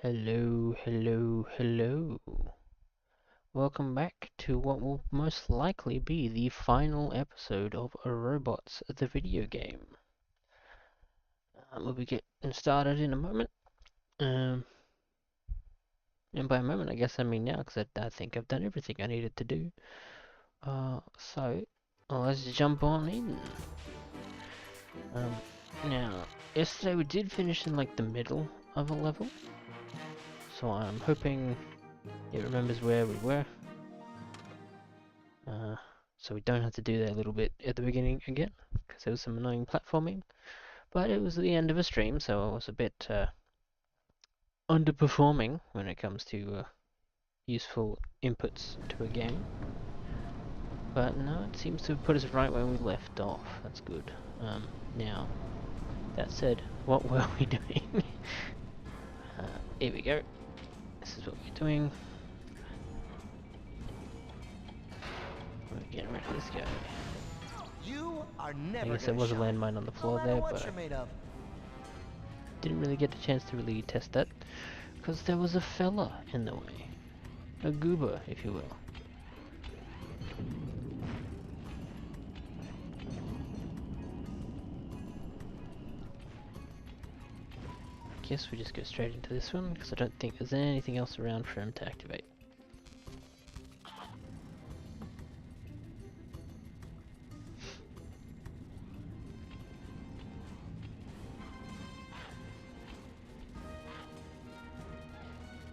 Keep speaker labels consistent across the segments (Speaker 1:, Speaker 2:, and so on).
Speaker 1: Hello, hello, hello. Welcome back to what will most likely be the final episode of Robots, the video game. We'll be getting started in a moment. And by a moment, I guess I mean now, because I think I've done everything I needed to do. So, let's jump on in. Now, yesterday we did finish in like the middle of a level. So I'm hoping it remembers where we were. So we don't have to do that a little bit at the beginning again, because there was some annoying platforming. But it was the end of a stream, so I was a bit underperforming when it comes to useful inputs to a game. But no, it seems to have put us right where we left off. That's good. Now, that said, what were we doing? Here we go. This is what we're doing. We're getting rid of this guy.
Speaker 2: You are never
Speaker 1: I guess there was a landmine on the floor there, but didn't really get a chance to really test that, because there was a fella in the way. A goober, if you will. Guess we just go straight into this one, because I don't think there's anything else around for him to activate.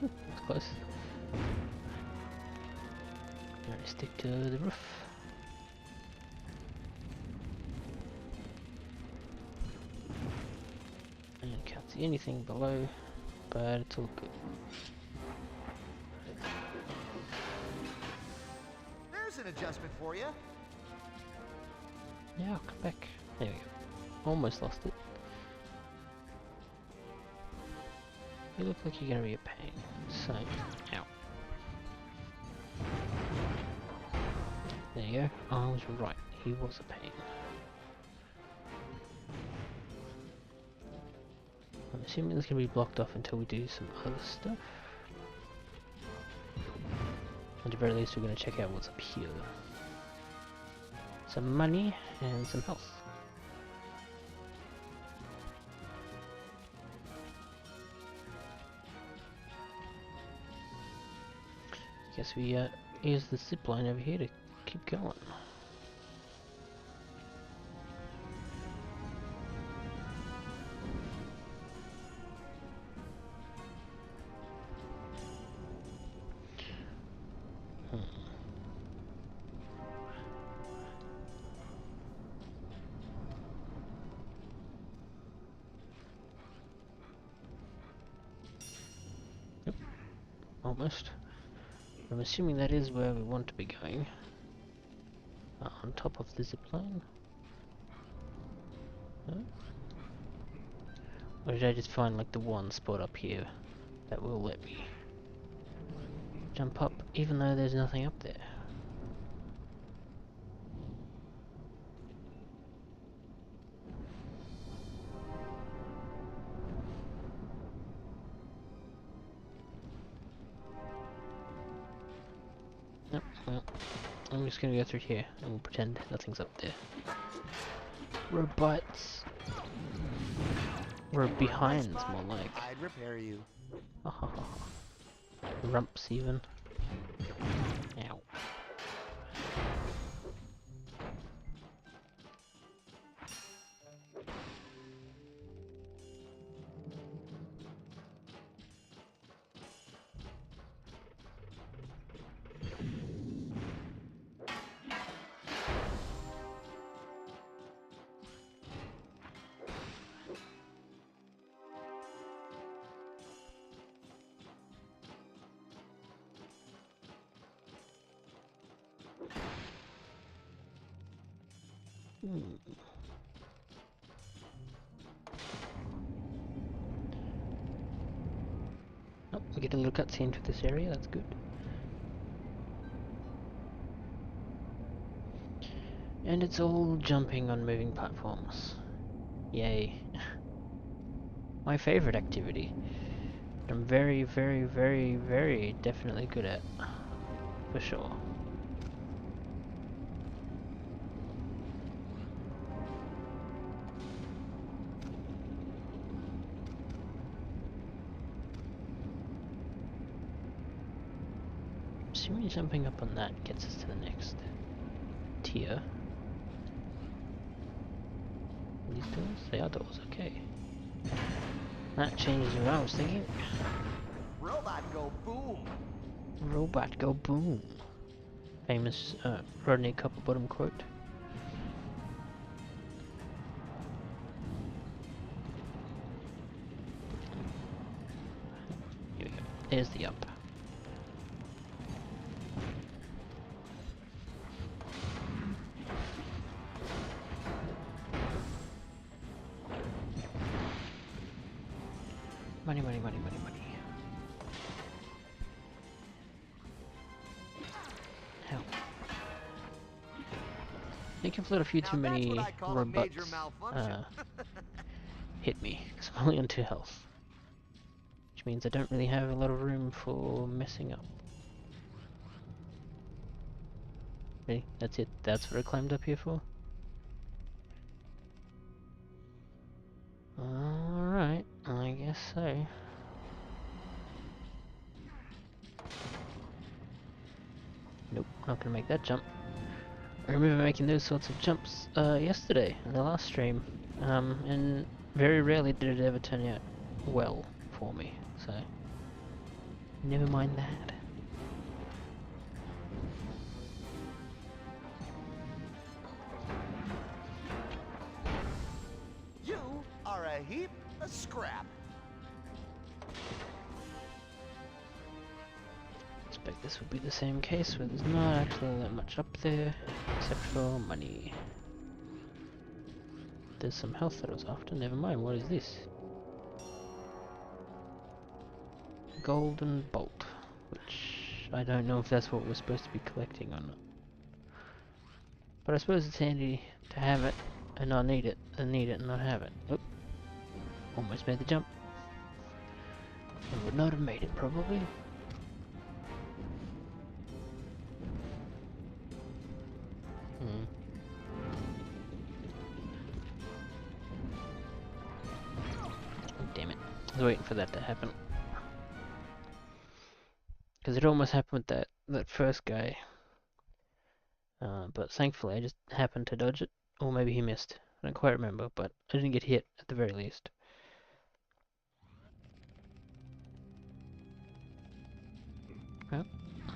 Speaker 1: That's close. Alright, stick to the roof. And can't see anything below, but it's all good.
Speaker 2: There's an adjustment for you.
Speaker 1: Yeah, I'll come back. There we go. Almost lost it. You look like you're gonna be a pain. So, ow. There you go. I was right. He was a pain. I'm assuming it's gonna be blocked off until we do some other stuff. At the very least, we're gonna check out what's up here. Some money and some health. Guess we use the zip line over here to keep going. Yep, almost. I'm assuming that is where we want to be going. On top of the zipline. Huh? Or did I just find like the one spot up here that will let me jump up even though there's nothing up there? Nope, well, I'm just gonna go through here and we'll pretend nothing's up there. Robots! Or behinds, more like.
Speaker 2: I'd repair you.
Speaker 1: Rumps, even. Ow. Oh, we get a little cutscene for this area, that's good. And it's all jumping on moving platforms. Yay. My favorite activity. I'm very, very, very, very definitely good at. For sure. Assuming jumping up on that gets us to the next tier. These doors? They are doors, okay. That changes what I was thinking.
Speaker 2: Robot go boom.
Speaker 1: Robot go boom. Famous Rodney Copperbottom quote. Here we go. There's the up. Money, money, money, money, money. Hell. I think I've let a few too many robots hit me, because I'm only on 2 health. Which means I don't really have a lot of room for messing up. Really? That's it? That's what I climbed up here for? Alright, I guess so. Nope, not gonna make that jump. I remember making those sorts of jumps yesterday in the last stream, and very rarely did it ever turn out well for me, so never mind that.
Speaker 2: You are a heap of scrap.
Speaker 1: I expect this would be the same case where there's not actually all that much up there, except for money. There's some health that I was after, never mind, what is this? Golden bolt, which I don't know if that's what we're supposed to be collecting or not. But I suppose it's handy to have it and not need it, and need it and not have it. Oop. Almost made the jump. I would not have made it, probably. Oh, damn it. I was waiting for that to happen. Because it almost happened with that first guy. But thankfully I just happened to dodge it. Or maybe he missed. I don't quite remember, but I didn't get hit at the very least. Well,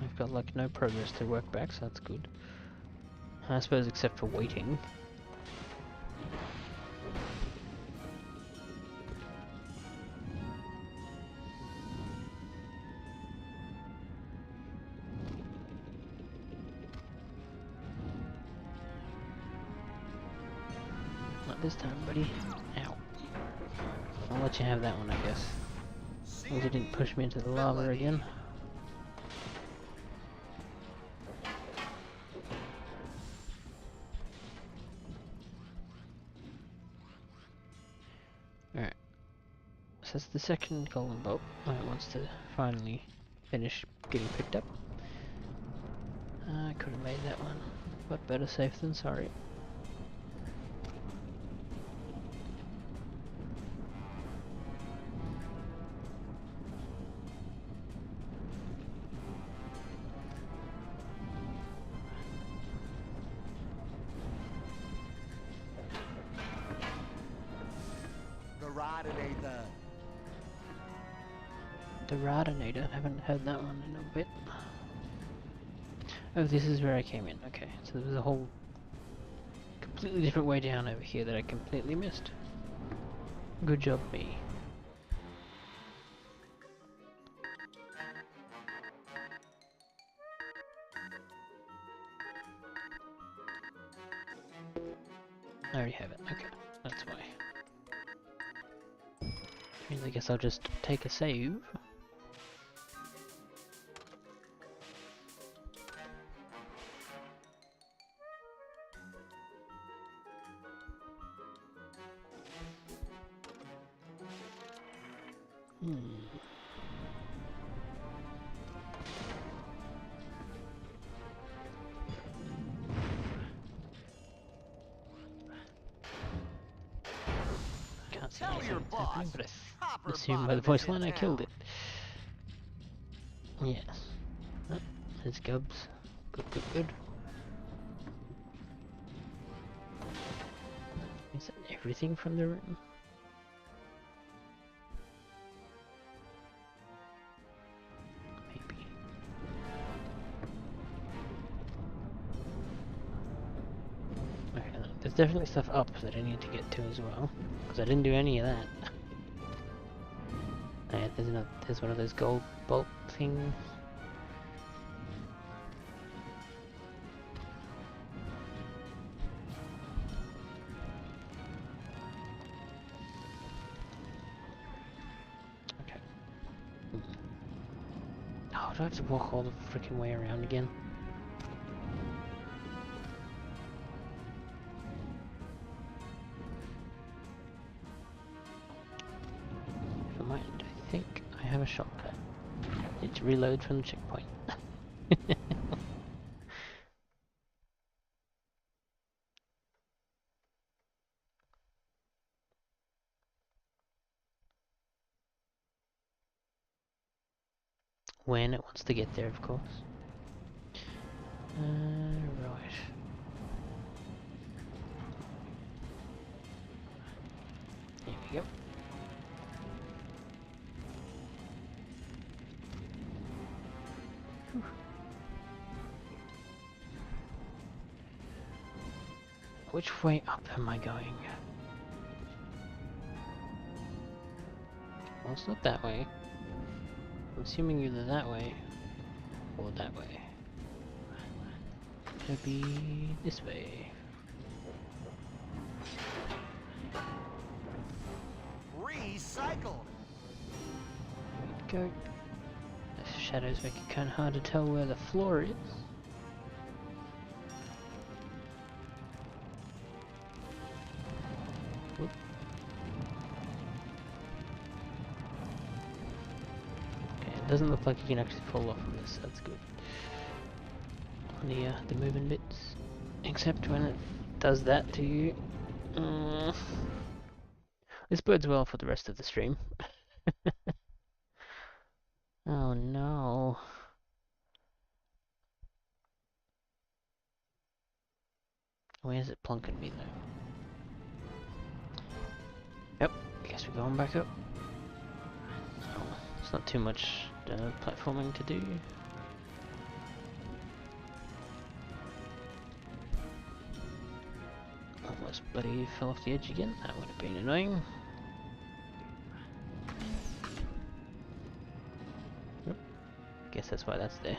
Speaker 1: I've got like no progress to work back, so that's good. I suppose except for waiting. Not this time, buddy. Ow. I'll let you have that one, I guess. As long as you didn't push me into the lava again. Alright. So that's the second golden bolt. When it wants to finally finish getting picked up. I could have made that one. But better safe than sorry. The Radinator, haven't heard that one in a bit. Oh, this is where I came in. Okay, so there's a whole completely different way down over here that I completely missed. Good job, me. I already have it. Okay, that's why. Means I guess I'll just take a save.
Speaker 2: Tell
Speaker 1: anything
Speaker 2: your
Speaker 1: that's
Speaker 2: boss.
Speaker 1: happening, but I
Speaker 2: Copper
Speaker 1: assume by the
Speaker 2: Bottom is
Speaker 1: voice
Speaker 2: in
Speaker 1: line I killed
Speaker 2: town.
Speaker 1: it. Yes. Oh, there's Gubs. Good, good, good. Is that everything from the room? Maybe. Okay, there's definitely stuff up that I need to get to as well, because I didn't do any of that. Oh yeah, there's one of those gold bolt things. Okay. Oh, do I have to walk all the freaking way around again? Never mind, I think I have a shortcut. It's reload from the checkpoint. When it wants to get there, of course. Right. Here we go. Whew. Which way up am I going? Well, it's not that way. I'm assuming either that way or that way. Could be this way.
Speaker 2: Recycled.
Speaker 1: There we go. The shadows make it kind of hard to tell where the floor is. Whoop. Okay, it doesn't look like you can actually fall off of this. That's good. On the moving bits, except when it does that to you. This bodes well for the rest of the stream. Oh no. Where's it plunking me though? Yep, I guess we're going back up. Oh, it's not too much platforming to do. Almost bloody fell off the edge again. That would have been annoying. Yep. Guess that's why that's there.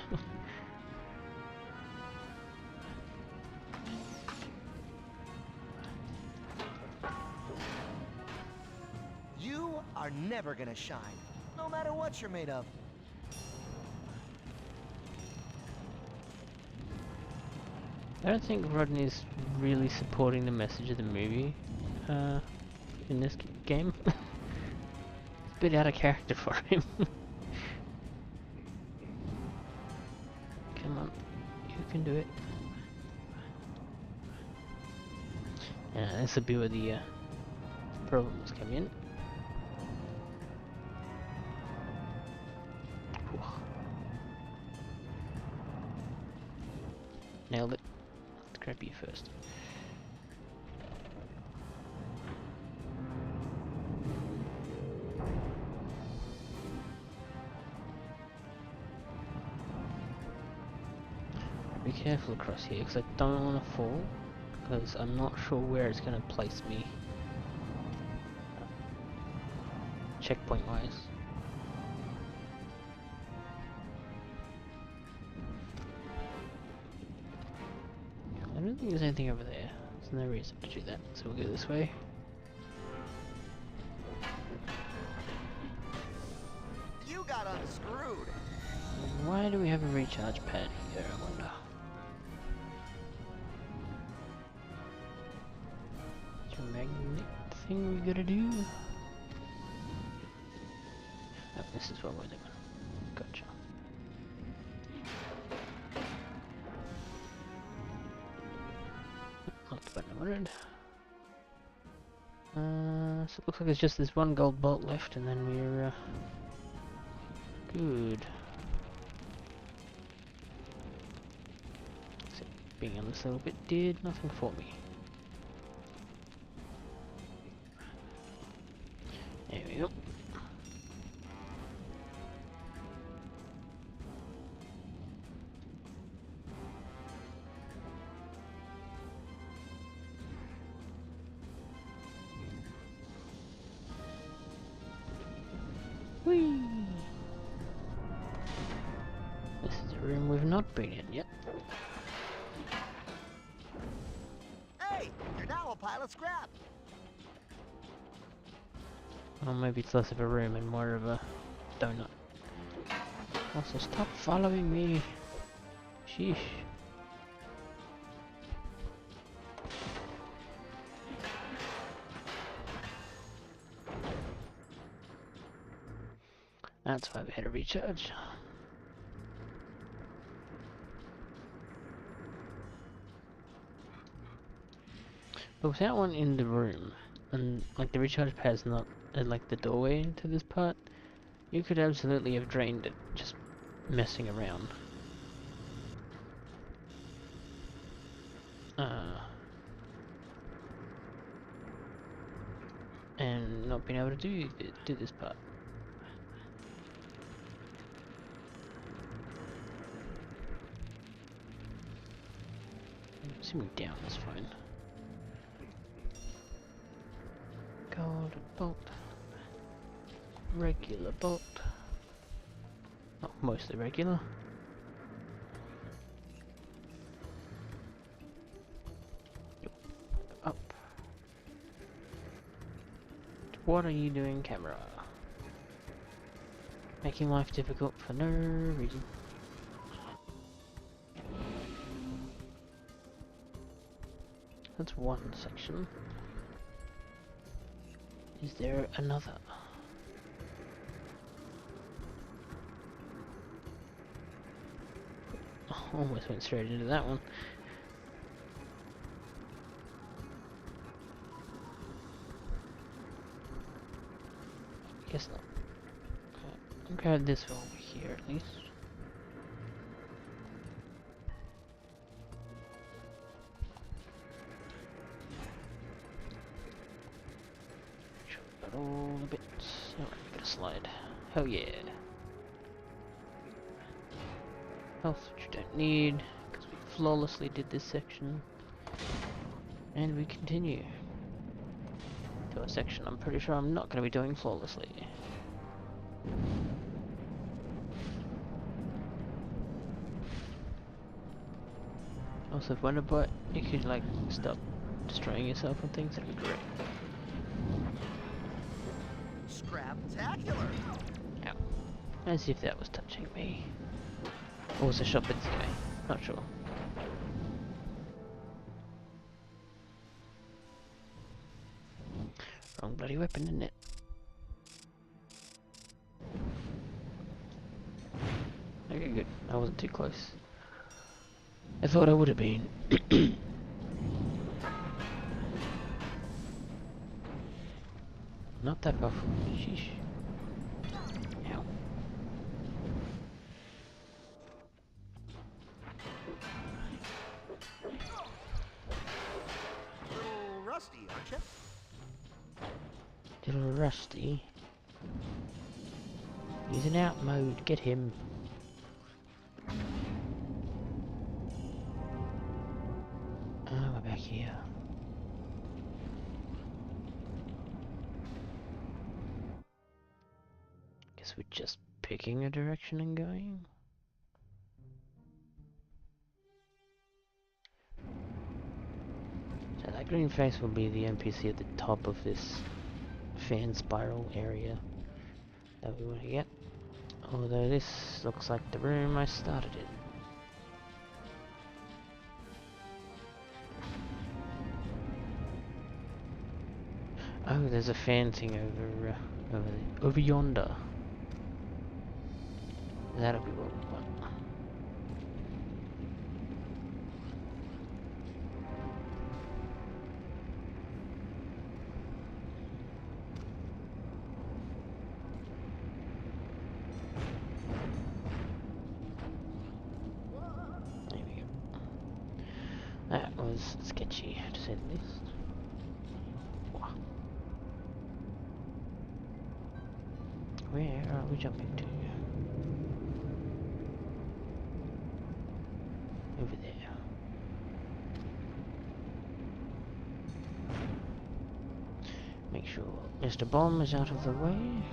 Speaker 2: You are never gonna shine, no matter what you're made of.
Speaker 1: I don't think Rodney's really supporting the message of the movie in this game. It's a bit out of character for him. Come on, you can do it. Yeah, this will be where the problems come in. Whew. Nailed it. Let's grab you first. Be careful across here because I don't want to fall, because I'm not sure where it's going to place me checkpoint wise. I don't think there's anything over there. There's no reason to do that, so we'll go this way.
Speaker 2: You got unscrewed.
Speaker 1: Why do we have a recharge pad here, I wonder? Is there a magnet thing we gotta do? Oh, this is what we're doing. Gotcha. Not the button I wanted. So Looks like there's just this one gold bolt left, and then we're good. Except being on this little bit did nothing for me. There we go. Whee! This is a room we've not been in yet.
Speaker 2: Hey, you're now a pile of scrap.
Speaker 1: Or maybe it's less of a room and more of a donut. Also, stop following me. Sheesh. That's why we had to recharge. But without one in the room, and like the recharge pad's not at like the doorway into this part, you could absolutely have drained it just messing around. And not being able to do this part. Assuming down is fine. Gold bolt. Regular bolt. Not mostly regular. Up. What are you doing, camera? Making life difficult for no reason. That's one section. Is there another? Almost went straight into that one. Guess not. I'll grab this over here at least. Got all the bits. Alright, we got a slide. Hell yeah. Health, which you don't need, because we flawlessly did this section. And we continue to a section I'm pretty sure I'm not going to be doing flawlessly. Also, if Wonderbot, you could like stop destroying yourself and things, that'd be great.
Speaker 2: Scraptacular.
Speaker 1: Ow. As if that was touching me. Or was a shot with this guy? Not sure. Wrong bloody weapon, isn't it? Okay, good. I wasn't too close. I thought I would have been. Not that powerful. Sheesh. Ow.
Speaker 2: Little rusty, aren't you?
Speaker 1: Little rusty. He's in out mode. Get him. We're back here. Guess we're just picking a direction and going. So that green face will be the NPC at the top of this fan spiral area that we want to get. Although this looks like the room I started in. Oh, there's a fan thing over yonder. That'll be what we want. was sketchy, to say the least. Wow. Where are we jumping to? Over there. Make sure Mr. Bomb is out of the way.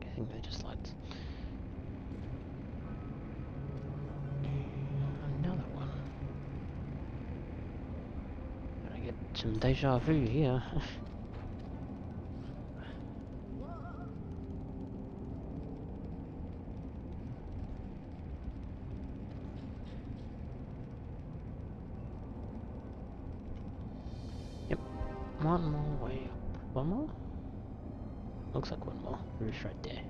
Speaker 1: I think they're just lights. Another one. Gonna get some deja vu here. Yep, one more way up. One more? Looks like one more. Roof's right there.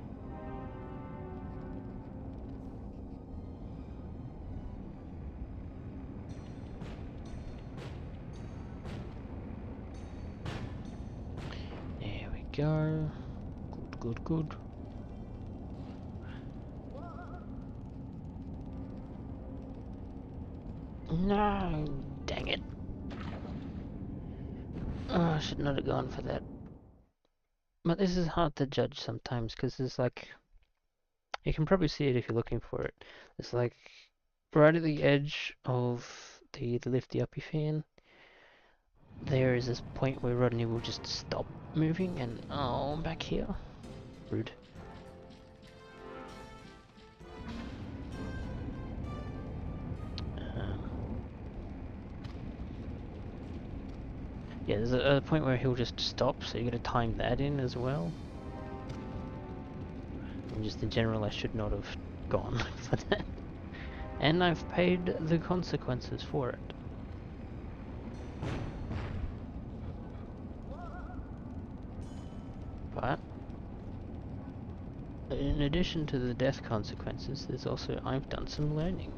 Speaker 1: There we go. Good, good, good. No, dang it. Oh, I should not have gone for that. But this is hard to judge sometimes because there's like, you can probably see it if you're looking for it. It's like right at the edge of the lifty uppy fan. There is this point where Rodney will just stop moving and oh, I'm back here. Rude. Yeah, there's a point where he'll just stop, so you gotta time that in as well. And just in general, I should not have gone for that. And I've paid the consequences for it. But in addition to the death consequences, there's also I've done some learning.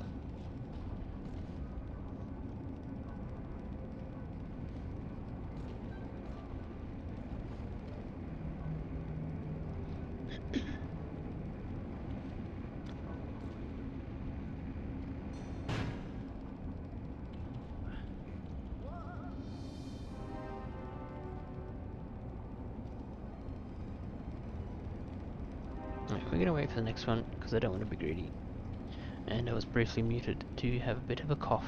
Speaker 1: Right, we're gonna wait for the next one because I don't want to be greedy. And I was briefly muted to have a bit of a cough.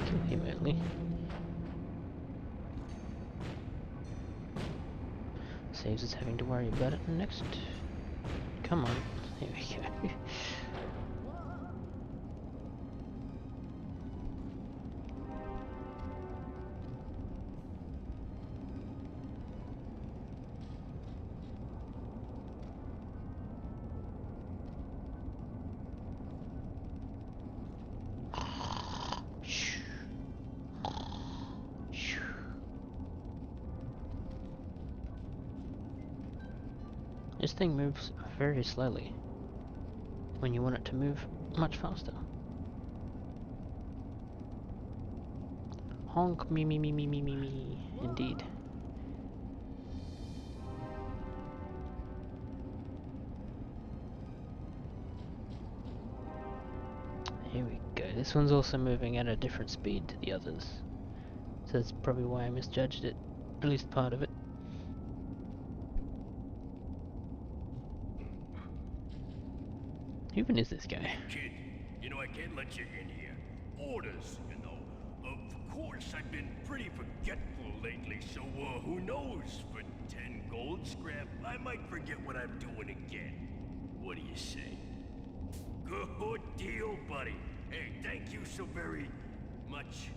Speaker 1: Kill him early. Saves us having to worry about it next. Come on. There we go. This thing moves very slowly when you want it to move much faster. Honk me me me me me me me. Indeed. Here we go. This one's also moving at a different speed to the others. So that's probably why I misjudged it. At least part of it. Who even is this guy?
Speaker 3: Kid, you know I can't let you in here. Orders, you know. Of course, I've been pretty forgetful lately, so who knows? For 10 gold scrap, I might forget what I'm doing again. What do you say? Good deal, buddy. Hey, thank you so very much.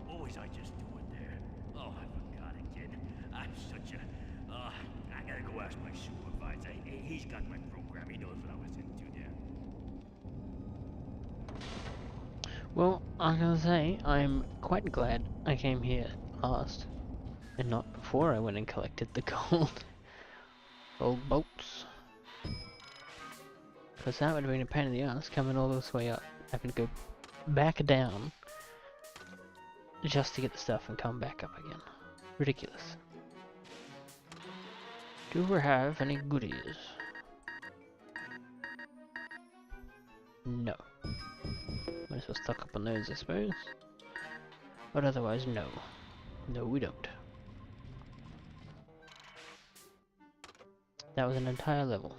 Speaker 3: What was I just doing there? Oh, I forgot again. I'm such a, I gotta go ask my supervisor. He's got my program. He knows what I was into there.
Speaker 1: Well, I'm gonna say, I'm quite glad I came here last, and not before I went and collected the gold. Gold bolts. Because that would have been a pain in the ass, coming all this way up, having to go back down, just to get the stuff and come back up again. Ridiculous. Do we have any goodies? No. Might as well stock up on those, I suppose. But otherwise, no. No, we don't. That was an entire level.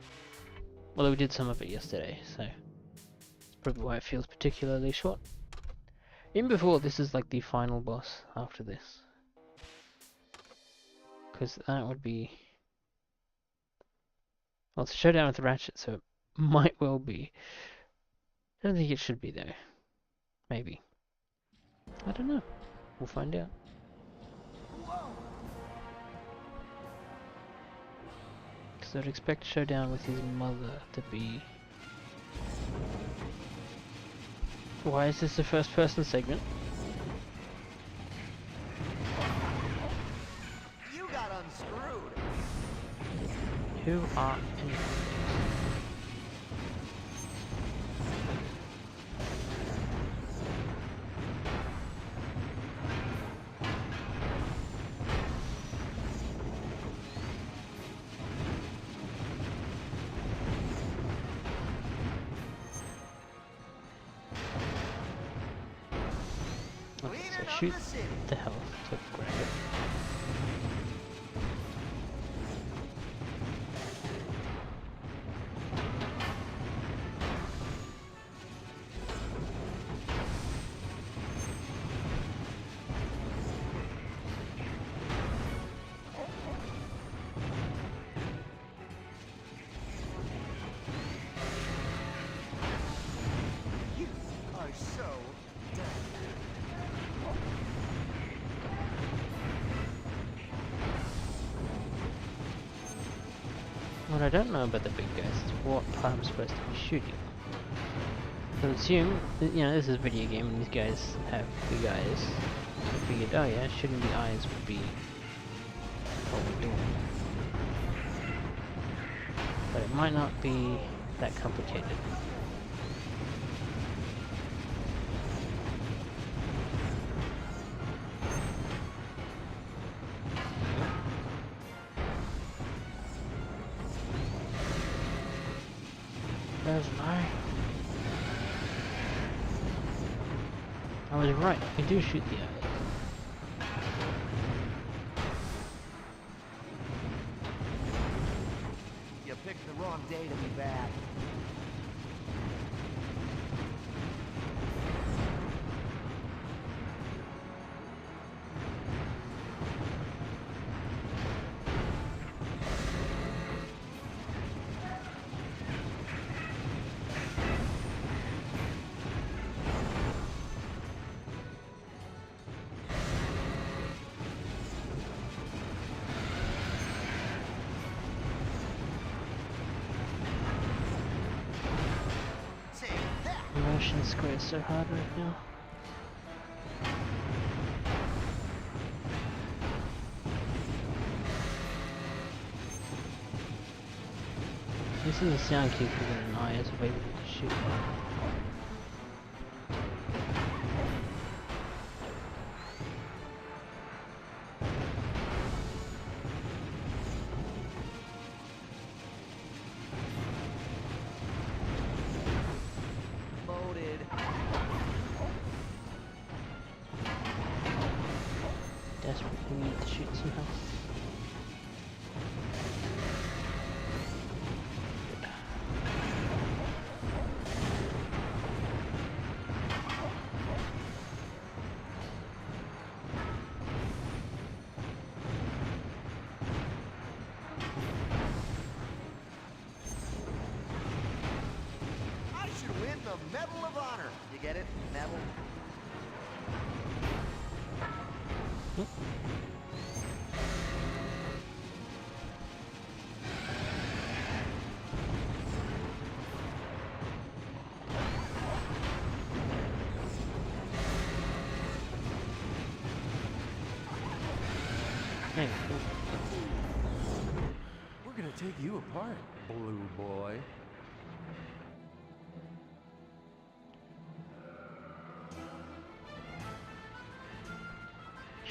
Speaker 1: Although we did some of it yesterday, so that's probably why it feels particularly short. Even before, this is like the final boss after this. Because that would be... Well, it's a showdown with Ratchet, so it might well be. I don't think it should be though. Maybe. I don't know. We'll find out. Because I'd expect Showdown with his mother to be... Why is this a first person segment?
Speaker 2: You got unscrewed.
Speaker 1: Who are any... Okay, so shoot the health to grab it.
Speaker 2: You are so dumb.
Speaker 1: What I don't know about the big guys is what part I'm supposed to be shooting. So I assume, that, you know, this is a video game and these guys have big eyes. I figured, oh yeah, shooting the eyes would be what we're doing. But it might not be that complicated. There's an eye. I was right, we do shoot the eye.
Speaker 2: You picked the wrong day to be bad.
Speaker 1: Motion square so hard right now. This is a sound cue for an eye as a way to shoot.
Speaker 2: Loaded.
Speaker 1: Desperately need to shoot some health.
Speaker 2: I should win the Medal of Honor. You get it? Medal? We're gonna take you apart, blue boy.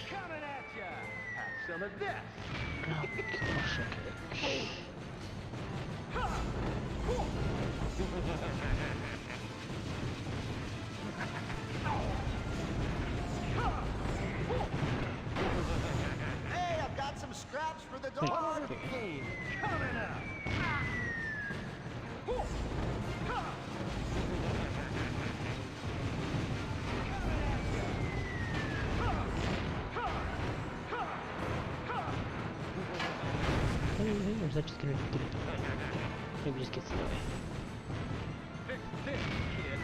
Speaker 2: Coming at ya! Have some of this!
Speaker 1: Oh gosh, okay.
Speaker 2: Hey, I've got some scraps for the dog! Game coming up!
Speaker 1: Or is that just gonna get it? Maybe just gets in the way.
Speaker 2: Fix this, kid!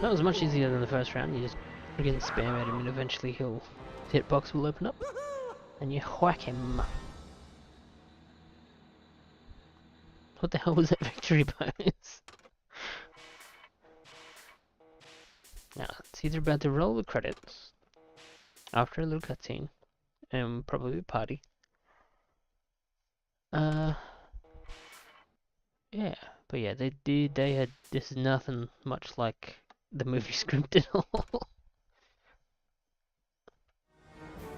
Speaker 1: That was much easier than the first round. You just begin to spam at him and eventually his hitbox will open up and you whack him. What the hell was that victory bonus? Now, it's either about to roll the credits after a little cutscene and probably a party. Yeah, but yeah, they had, this is nothing much like the movie script at all.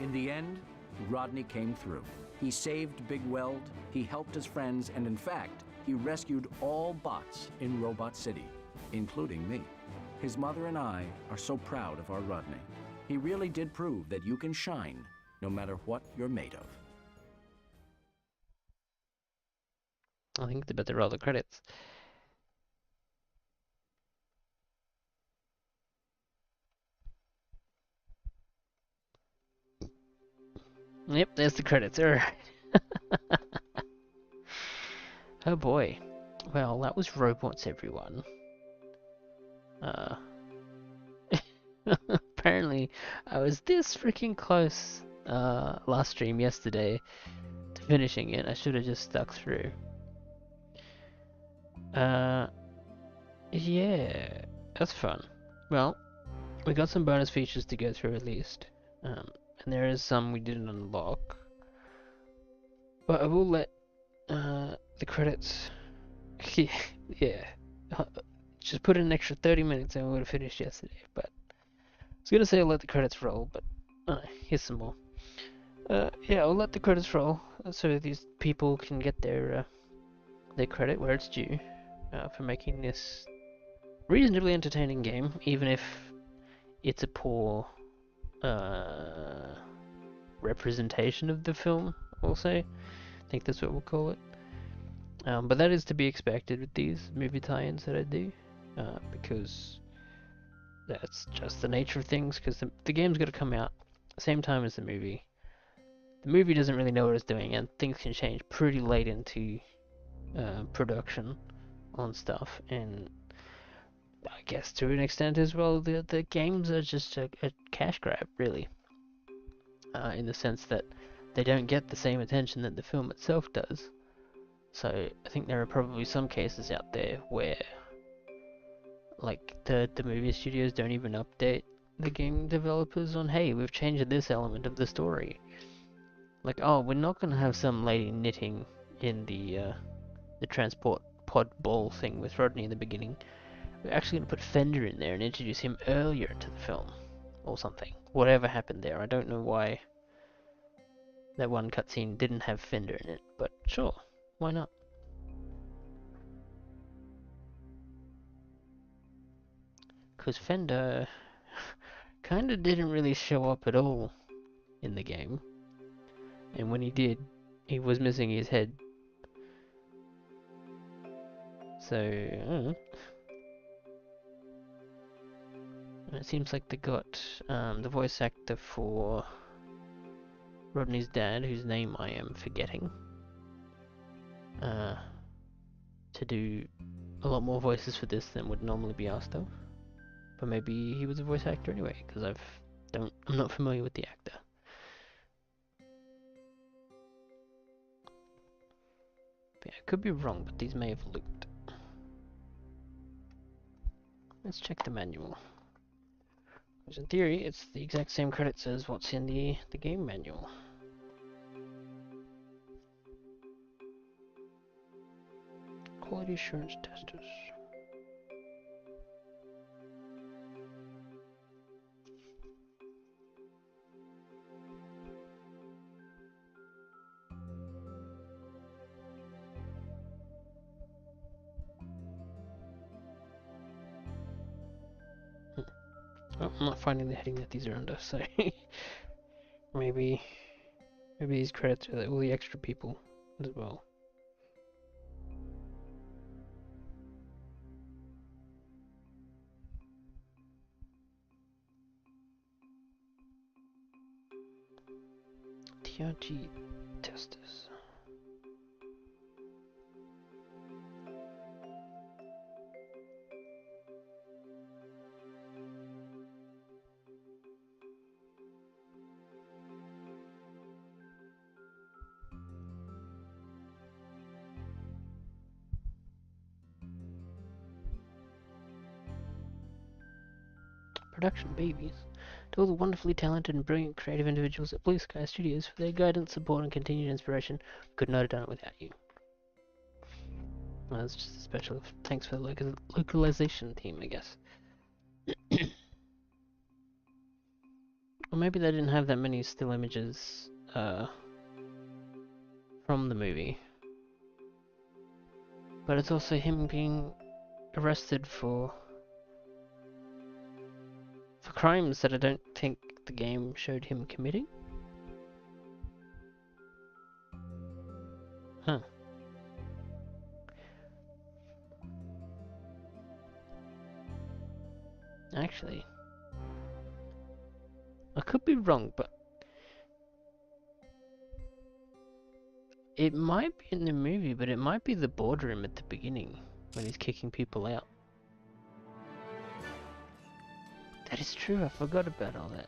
Speaker 4: In the end, Rodney came through. He saved Big Weld, he helped his friends, and in fact, he rescued all bots in Robot City, including me. His mother and I are so proud of our Rodney. He really did prove that you can shine no matter what you're made of.
Speaker 1: I think it's about to roll the credits. Yep, there's the credits. Alright. Oh boy. Well, that was Robots, everyone. Apparently, I was this freaking close last stream yesterday to finishing it. I should have just stuck through. Yeah, that's fun. Well, we got some bonus features to go through at least. And there is some we didn't unlock. But I will let the credits... yeah. Just put in an extra 30 minutes and we would have finished yesterday. But I was going to say I'll let the credits roll, but here's some more. Yeah, I'll let the credits roll so these people can get their credit where it's due for making this reasonably entertaining game, even if it's a poor representation of the film, I'll say. I think that's what we'll call it. But that is to be expected with these movie tie-ins that I do, because that's just the nature of things, because the game's got to come out same time as the movie. The movie doesn't really know what it's doing, and things can change pretty late into production on stuff, and I guess to an extent as well, the games are just a cash grab, really, in the sense that they don't get the same attention that the film itself does. So I think there are probably some cases out there where, like, the movie studios don't even update the game developers on, hey, we've changed this element of the story. Like, oh, we're not gonna have some lady knitting in the transport pod ball thing with Rodney in the beginning. We're actually gonna put Fender in there and introduce him earlier to the film, or something. Whatever happened there, I don't know why that one cutscene didn't have Fender in it, but sure, why not? Because Fender kinda didn't really show up at all in the game. And when he did, he was missing his head. So, I don't know. It seems like they got the voice actor for Rodney's dad, whose name I am forgetting, to do a lot more voices for this than would normally be asked of. But maybe he was a voice actor anyway, because I'm not familiar with the actor. But yeah, could be wrong, but these may have looped. Let's check the manual. Because in theory, it's the exact same credits as what's in the game manual. Quality assurance testers. Oh, I'm not finding the heading that these are under, so maybe these credits are all the extra people as well. TRG testers. Production babies. To all the wonderfully talented and brilliant creative individuals at Blue Sky Studios for their guidance, support, and continued inspiration. Could not have done it without you. Well, that's just a special thanks for the localization team, I guess. Or maybe they didn't have that many still images from the movie. But it's also him being arrested for crimes that I don't think the game showed him committing. Huh. Actually, I could be wrong, but it might be in the movie, but it might be the boardroom at the beginning when he's kicking people out. That is true, I forgot about all that.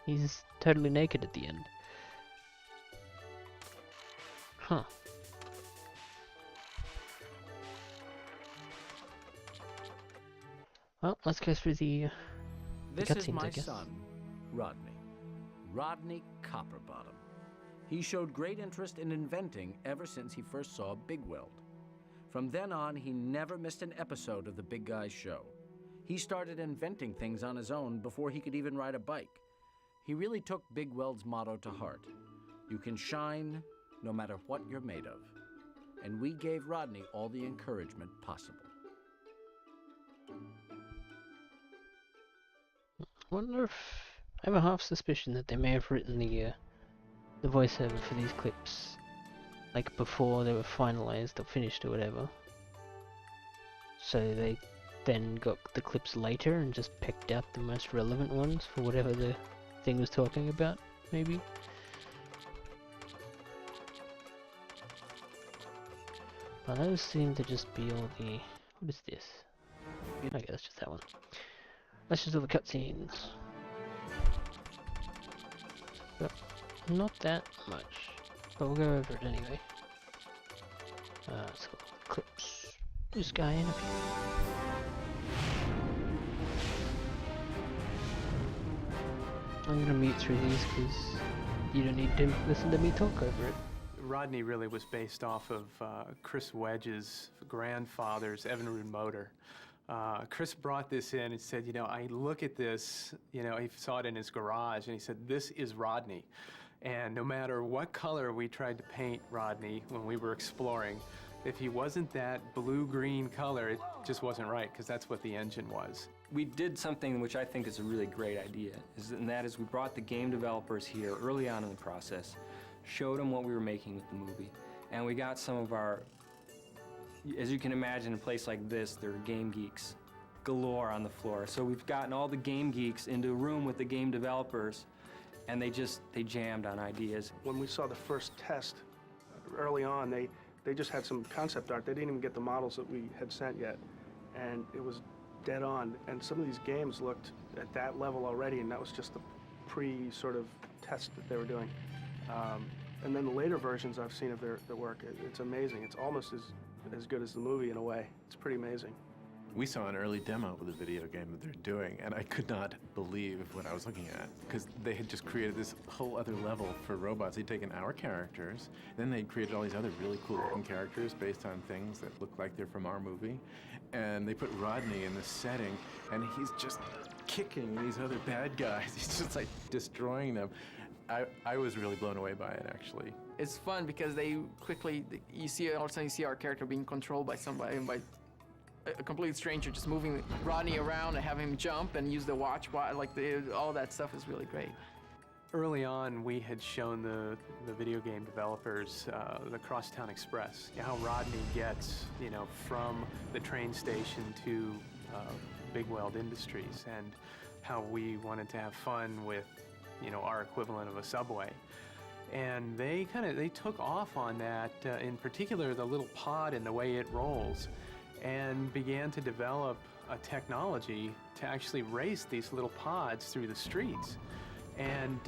Speaker 1: He's totally naked at the end. Huh. Well, let's go through the
Speaker 4: This is
Speaker 1: cutscenes,
Speaker 4: my
Speaker 1: I guess.
Speaker 4: son, Rodney. Rodney Copperbottom. He showed great interest in inventing ever since he first saw Big Weld. From then on, he never missed an episode of the Big Guy's show. He started inventing things on his own before he could even ride a bike. He really took Big Weld's motto to heart. You can shine no matter what you're made of. And we gave Rodney all the encouragement possible.
Speaker 1: I wonder if I have a half suspicion that they may have written the voiceover for these clips like before they were finalized or finished or whatever. So they then got the clips later and just picked out the most relevant ones for whatever the thing was talking about, maybe. Well, those seem to just be all the... What is this? Okay, that's just that one. That's just all the cutscenes. But not that much. But we'll go over it anyway. So clips. This guy in a few. I'm gonna mute through these because you don't need to listen to me talk over it.
Speaker 5: Rodney really was based off of Chris Wedge's grandfather's Evinrude motor. Chris brought this in and said, you know, I look at this, you know, he saw it in his garage and he said, this is Rodney. And no matter what color we tried to paint Rodney when we were exploring, if he wasn't that blue-green color, it just wasn't right, because that's what the engine was.
Speaker 6: We did something which I think is a really great idea, and that is we brought the game developers here early on in the process, showed them what we were making with the movie, and we got some of our, as you can imagine, in a place like this, there are game geeks galore on the floor. So we've gotten all the game geeks into a room with the game developers, and they jammed on ideas.
Speaker 7: When we saw the first test early on, they just had some concept art. They didn't even get the models that we had sent yet, and it was dead on. And some of these games looked at that level already, and that was just the pre-sort of test that they were doing. And then the later versions I've seen of their work, it's amazing. It's almost as as good as the movie in a way. It's pretty amazing.
Speaker 8: We saw an early demo of the video game that they're doing, and I could not believe what I was looking at, because they had just created this whole other level for robots. They'd taken our characters, then they'd created all these other really cool looking characters based on things that look like they're from our movie, and they put Rodney in this setting, and he's just kicking these other bad guys. He's just like destroying them. I was really blown away by it, actually.
Speaker 9: It's fun because they quickly, you see, all of a sudden you see our character being controlled by somebody, by a complete stranger, just moving Rodney around and having him jump and use the watch, like all that stuff is really great.
Speaker 5: Early on, we had shown the video game developers the Crosstown Express, how Rodney gets, from the train station to Big Weld Industries, and how we wanted to have fun with, our equivalent of a subway. And they took off on that, in particular the little pod and the way it rolls, and began to develop a technology to actually race these little pods through the streets. And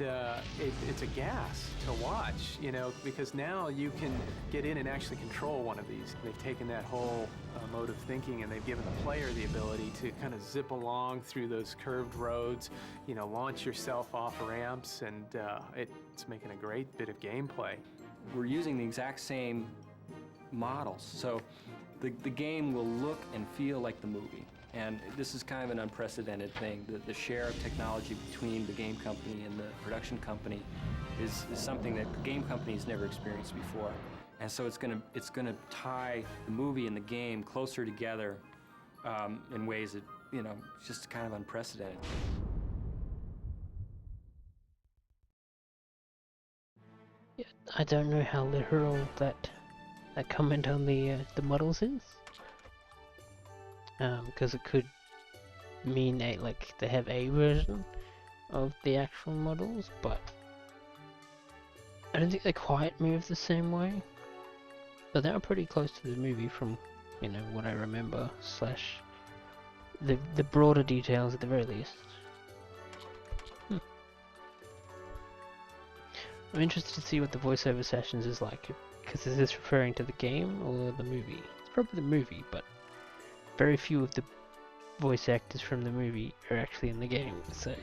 Speaker 5: it's a gas to watch, because now you can get in and actually control one of these. They've taken that whole mode of thinking and they've given the player the ability to kind of zip along through those curved roads, launch yourself off ramps, and it's making a great bit of gameplay.
Speaker 6: We're using the exact same models, so the game will look and feel like the movie. And this is kind of an unprecedented thing. The share of technology between the game company and the production company is something that the game company has never experienced before. And so it's gonna tie the movie and the game closer together in ways that, it's just kind of unprecedented.
Speaker 1: Yeah, I don't know how literal that comment on the models is. Because it could mean they have a version of the actual models, but I don't think they quite move the same way. But they are pretty close to the movie from, what I remember, slash the broader details at the very least. I'm interested to see what the voiceover sessions is like, because is this referring to the game or the movie? It's probably the movie, but very few of the voice actors from the movie are actually in the game, so,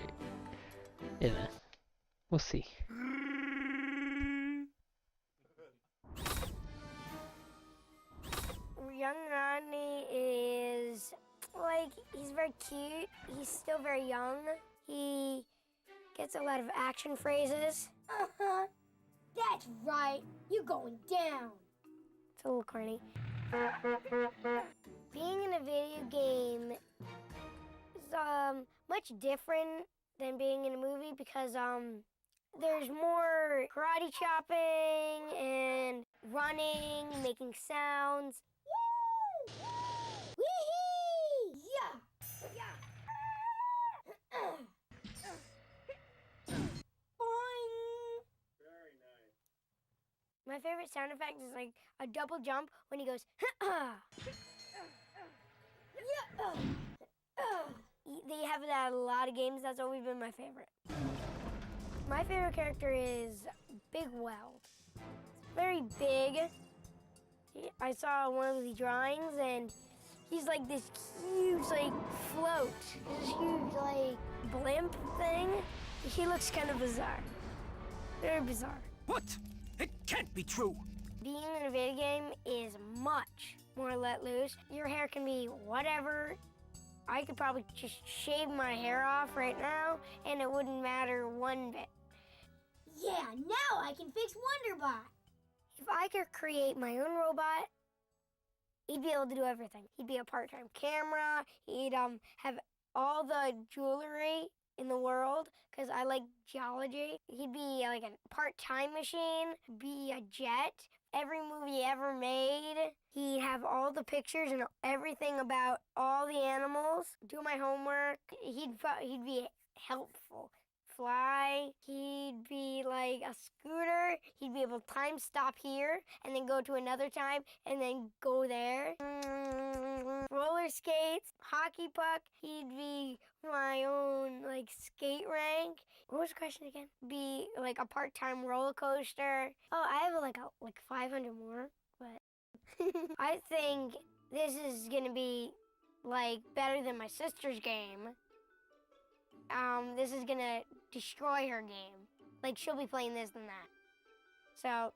Speaker 1: we'll see.
Speaker 10: Young Rodney is, he's very cute. He's still very young. He gets a lot of action phrases.
Speaker 11: Uh-huh. That's right. You're going down.
Speaker 10: It's a little corny. Being in a video game is much different than being in a movie because there's more karate chopping and running, making sounds.
Speaker 11: Woo! Wee-hee! Yeah! Yeah! Boing!
Speaker 5: Very nice.
Speaker 10: My favorite sound effect is like a double jump when he goes, They have that in a lot of games. That's always been my favorite. My favorite character is Big Weld. It's very big. I saw one of the drawings and he's like this huge float. This huge blimp thing. He looks kind of bizarre. Very bizarre.
Speaker 12: What? It can't be true.
Speaker 10: Being in a video game is much more let loose. Your hair can be whatever. I could probably just shave my hair off right now and it wouldn't matter one bit.
Speaker 11: Yeah, now I can fix Wonderbot.
Speaker 10: If I could create my own robot, he'd be able to do everything. He'd be a part-time camera. He'd have all the jewelry in the world because I like geology. He'd be like a part-time machine, be a jet. Every movie ever made, he'd have all the pictures and everything about all the animals. Do my homework. He'd be helpful. Fly. He'd be like a scooter. He'd be able to time stop here and then go to another time and then go there. Roller skates, hockey puck. He'd be my own skate rank. What was the question again? Be like a part-time roller coaster. Oh, I have like 500 more, but I think this is gonna be like better than my sister's game. This is gonna destroy her game. Like she'll be playing this and that. So,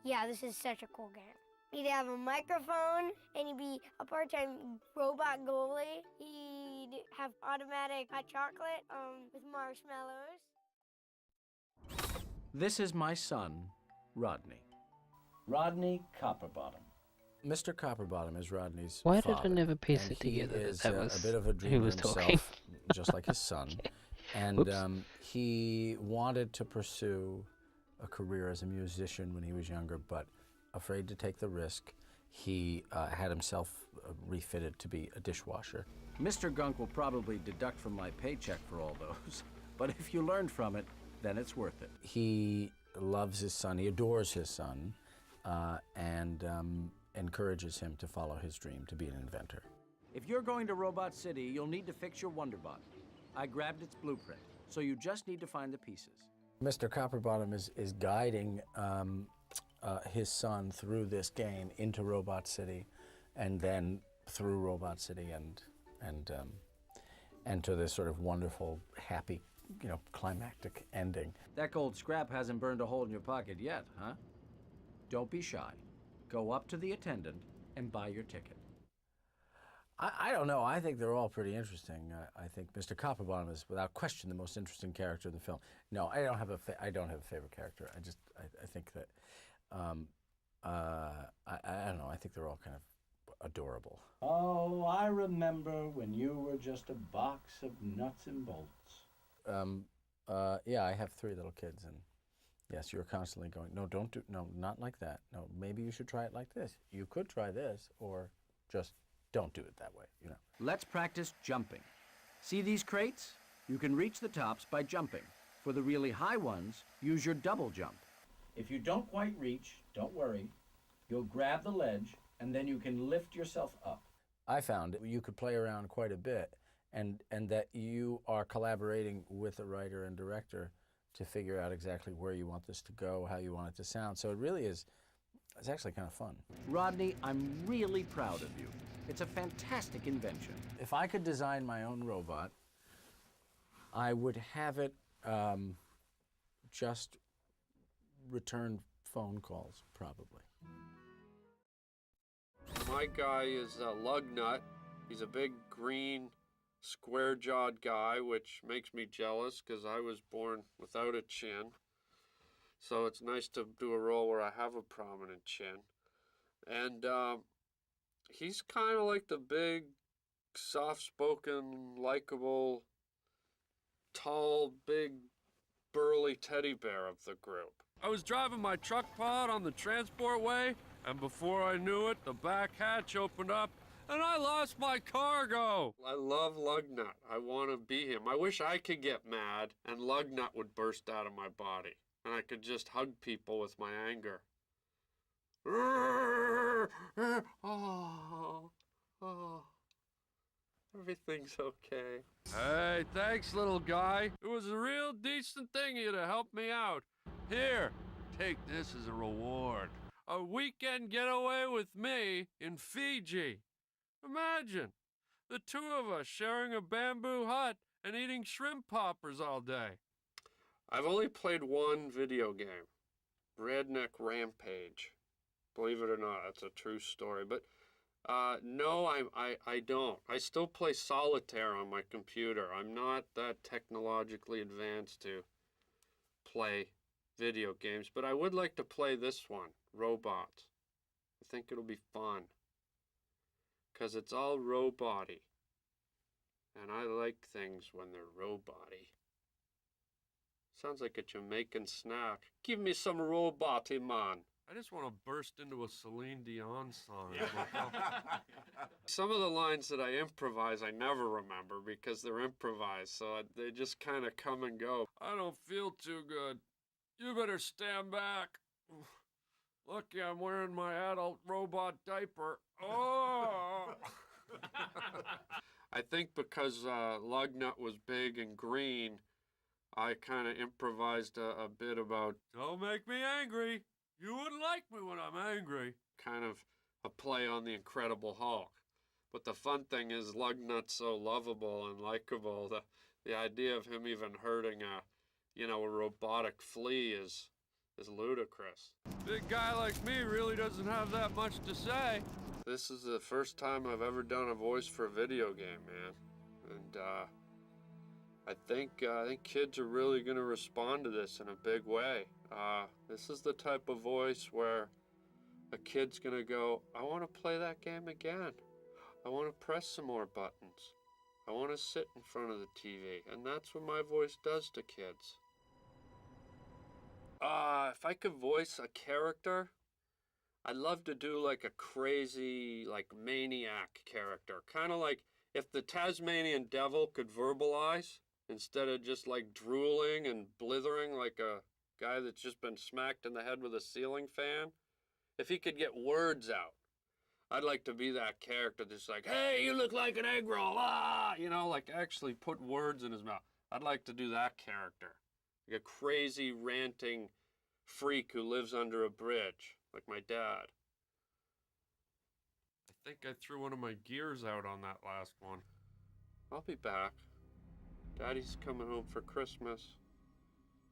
Speaker 10: yeah, this is such a cool game. He'd have a microphone, and he'd be a part-time robot goalie. He'd have automatic hot chocolate with marshmallows.
Speaker 4: This is my son, Rodney. Rodney Copperbottom. Mr. Copperbottom is Rodney's
Speaker 1: Why
Speaker 4: father.
Speaker 1: did I never piece
Speaker 4: and
Speaker 1: it together
Speaker 4: he
Speaker 1: that
Speaker 4: is
Speaker 1: that was
Speaker 4: a bit of a
Speaker 1: who
Speaker 4: dreamer
Speaker 1: was
Speaker 4: himself,
Speaker 1: talking?
Speaker 4: just like his son.
Speaker 1: Okay.
Speaker 4: And
Speaker 1: Whoops.
Speaker 4: he wanted to pursue a career as a musician when he was younger, but afraid to take the risk, he had himself refitted to be a dishwasher. Mr. Gunk will probably deduct from my paycheck for all those, but if you learn from it, then it's worth it. He loves his son, he adores his son, and encourages him to follow his dream to be an inventor. If you're going to Robot City, you'll need to fix your Wonderbot. I grabbed its blueprint, so you just need to find the pieces. Mr. Copperbottom is guiding his son through this game into Robot City, and then through Robot City and to this sort of wonderful, happy, climactic ending. That gold scrap hasn't burned a hole in your pocket yet, huh? Don't be shy. Go up to the attendant and buy your ticket. I don't know. I think they're all pretty interesting. I think Mr. Copperbottom is, without question, the most interesting character in the film. No, I don't have a favorite character. I think that I don't know. I think they're all kind of adorable. Oh, I remember when you were just a box of nuts and bolts. Yeah, I have 3 little kids, and yes, you're constantly going, no, not like that. No, maybe you should try it like this. You could try this, or just don't do it that way, Let's practice jumping. See these crates? You can reach the tops by jumping. For the really high ones, use your double jump. If you don't quite reach, don't worry. You'll grab the ledge, and then you can lift yourself up. I found that you could play around quite a bit, and that you are collaborating with a writer and director to figure out exactly where you want this to go, how you want it to sound. So it really is, it's actually kind of fun. Rodney, I'm really proud of you. It's a fantastic invention. If I could design my own robot, I would have it just return phone calls, probably.
Speaker 13: My guy is Lugnut. He's a big, green, square-jawed guy, which makes me jealous because I was born without a chin. So it's nice to do a role where I have a prominent chin. And he's kind of like the big, soft-spoken, likable, tall, big, burly teddy bear of the group. I was driving my truck pod on the transportway, and before I knew it, the back hatch opened up, and I lost my cargo. I love Lugnut. I want to be him. I wish I could get mad, and Lugnut would burst out of my body, and I could just hug people with my anger. Oh, everything's okay. Hey, thanks, little guy. It was a real decent thing of you to help me out. Here, take this as a reward. A weekend getaway with me in Fiji. Imagine, the 2 of us sharing a bamboo hut and eating shrimp poppers all day. I've only played one video game, Redneck Rampage. Believe it or not, that's a true story. But no, I don't. I still play solitaire on my computer. I'm not that technologically advanced to play video games, but I would like to play this one, Robots. I think it'll be fun, because it's all robot-y, and I like things when they're robot-y. Sounds like a Jamaican snack. Give me some robot-y, man. I just want to burst into a Celine Dion song. Some of the lines that I improvise, I never remember because they're improvised, so they just kind of come and go. I don't feel too good. You better stand back. Lucky I'm wearing my adult robot diaper. Oh! I think because Lugnut was big and green, I kind of improvised a bit about, don't make me angry. You wouldn't like me when I'm angry. Kind of a play on the Incredible Hulk. But the fun thing is Lugnut's so lovable and likable. The idea of him even hurting a robotic flea is ludicrous. Big guy like me really doesn't have that much to say. This is the first time I've ever done a voice for a video game, man. And I think kids are really gonna respond to this in a big way. This is the type of voice where a kid's gonna go, I wanna play that game again. I wanna press some more buttons. I wanna sit in front of the TV. And that's what my voice does to kids. If I could voice a character, I'd love to do like a crazy, like maniac character. Kind of like if the Tasmanian devil could verbalize instead of just like drooling and blithering like a guy that's just been smacked in the head with a ceiling fan. If he could get words out, I'd like to be that character that's like, hey, you look like an egg roll, like actually put words in his mouth. I'd like to do that character. Like a crazy ranting freak who lives under a bridge, like my dad. I think I threw one of my gears out on that last one. I'll be back. Daddy's coming home for Christmas.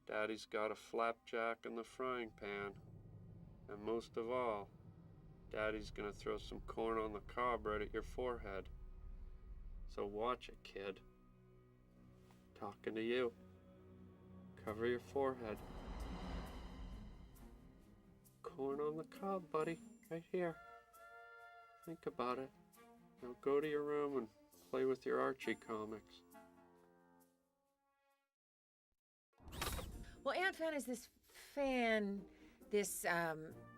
Speaker 13: Daddy's got a flapjack in the frying pan. And most of all, Daddy's gonna throw some corn on the cob right at your forehead. So watch it, kid. Talking to you. Cover your forehead. Corn on the cob, buddy. Right here. Think about it. Now go to your room and play with your Archie comics.
Speaker 14: Well, Aunt Fan is this